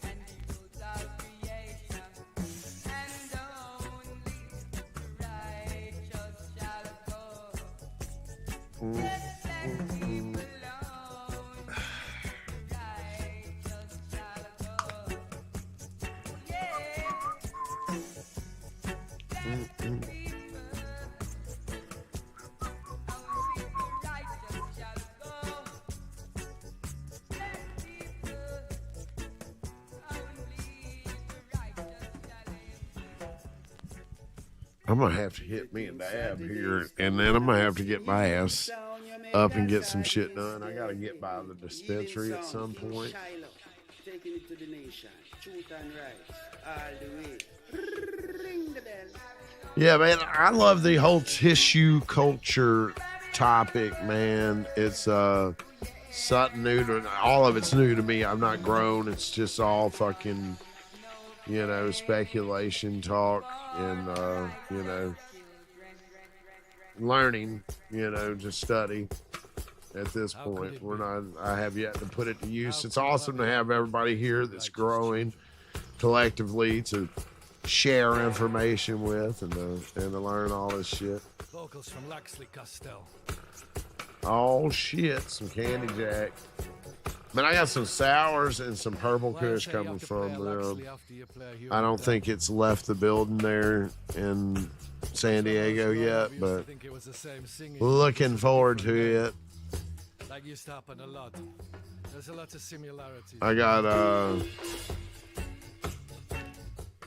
I'm gonna have to hit me a dab here, and then I'm gonna have to get my ass up and get some shit done. I gotta get by the dispensary at some point. Taking it to the nation, truth and right, all the way. Ring the bell. Yeah, man, I love the whole tissue culture topic, man. It's something new to all of it's new to me. I'm not grown. It's just all fucking, you know, speculation talk and you know, learning, you know, just study. At this point, I have yet to put it to use. It's awesome to have everybody here that's growing collectively to share information with and to learn all this shit. Vocals from Laxley Castell. Oh shit, some Candy Jack. Man, I got some sours and some purple kush coming from them. I don't think it's left the building there in San Diego yet, but looking forward to it. That used to happen a lot. There's a lot of similarities. I got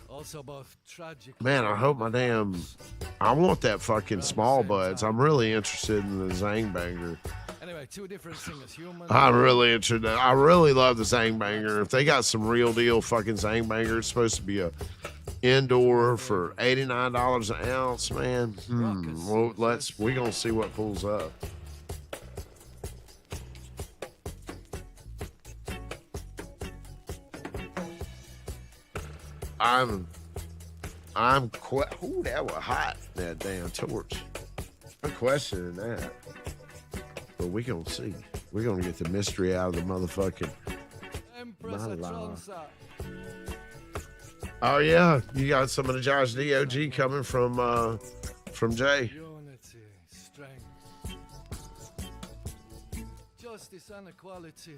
also both tragic. Man, I hope I want that fucking small buds. I'm really interested in the Zangbanger. Anyway, two different singers. I'm really interested. I really love the Zangbanger. If they got some real deal fucking Zangbanger, it's supposed to be a indoor for $89 an ounce, man. Well, we gonna see what pulls up. Ooh, that was hot, that damn torch. I'm questioning that. But we gonna see. We're gonna get the mystery out of the motherfucking Oh yeah, you got some of the Josh DOG coming from Jay. Unity, strength, justice and equality.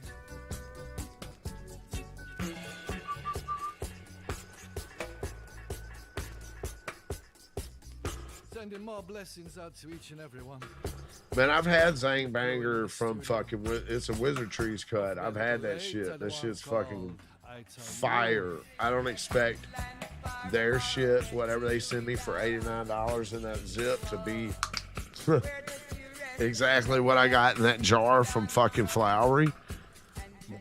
Sending more blessings out to each and every one. Man, I've had Zangbanger from fucking, it's a Wizard Trees cut. I've had that shit. That shit's fucking fire. I don't expect their shit, whatever they send me for $89 in that zip, to be exactly what I got in that jar from fucking Flowery.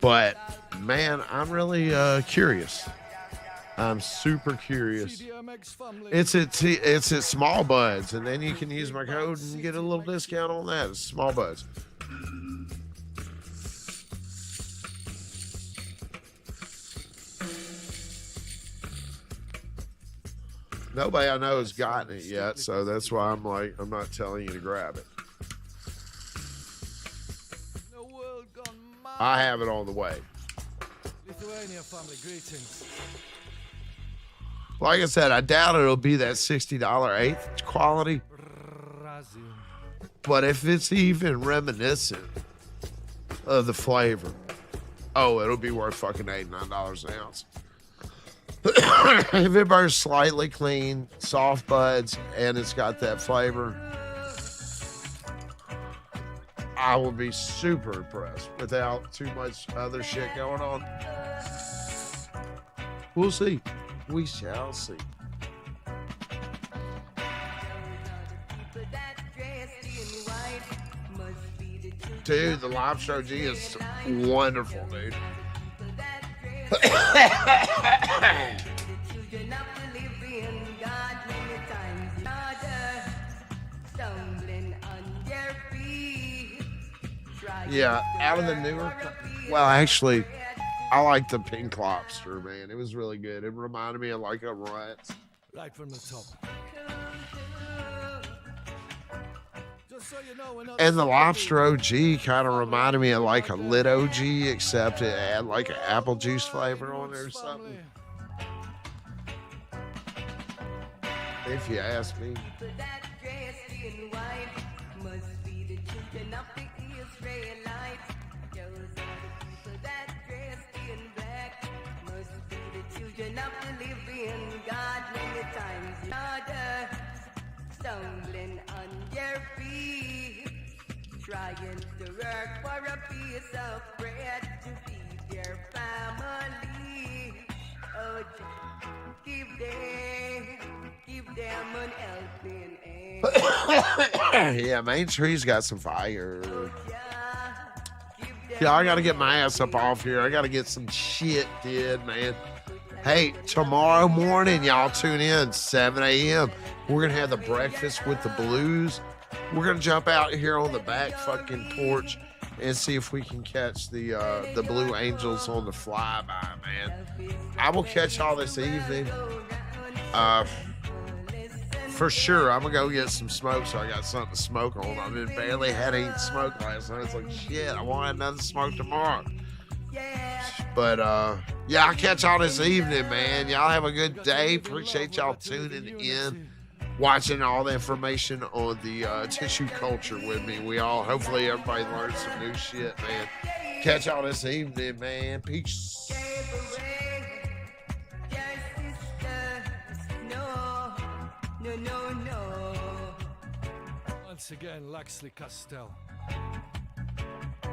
But, man, I'm really curious. I'm super curious. It's at Small Buds, and then you can use my code and get a little discount on that. It's Small Buds. Nobody I know has gotten it yet, so that's why I'm not telling you to grab it. I have it on the way. Lithuania family, greetings. Like I said, I doubt it'll be that $60 eighth quality. But if it's even reminiscent of the flavor, oh, it'll be worth fucking $89 an ounce. If it burns slightly clean, soft buds, and it's got that flavor, I will be super impressed without too much other shit going on. We'll see. We shall see. Dude, the lobster OG is wonderful, dude. Yeah, out of the newer. Well, actually, I like the pink lobster, man. It was really good. It reminded me of like a Runtz. Right from the top. And the lobster OG kind of reminded me of like a lit OG, except it had like an apple juice flavor on it or something. If you ask me. Stumbling on your feet, trying to work for a piece of bread to feed your family. Oh, give them an helping hand. Yeah, Main Street's got some fire. Yeah, I gotta get my ass up off here. I gotta get some shit did, man. Hey, tomorrow morning, y'all tune in, 7 a.m. We're going to have the breakfast with the Blues. We're going to jump out here on the back fucking porch and see if we can catch the Blue Angels on the flyby, man. I will catch y'all this evening. For sure, I'm going to go get some smoke so I got something to smoke on. I mean, barely had any smoke last night. It's like, shit, I want another smoke tomorrow. But, yeah, I'll catch y'all this evening, man. Y'all have a good day. Appreciate y'all tuning in, watching all the information on the tissue culture with me. Hopefully everybody learned some new shit, man. Catch y'all this evening, man. Peace. Once again, Laxley Castell.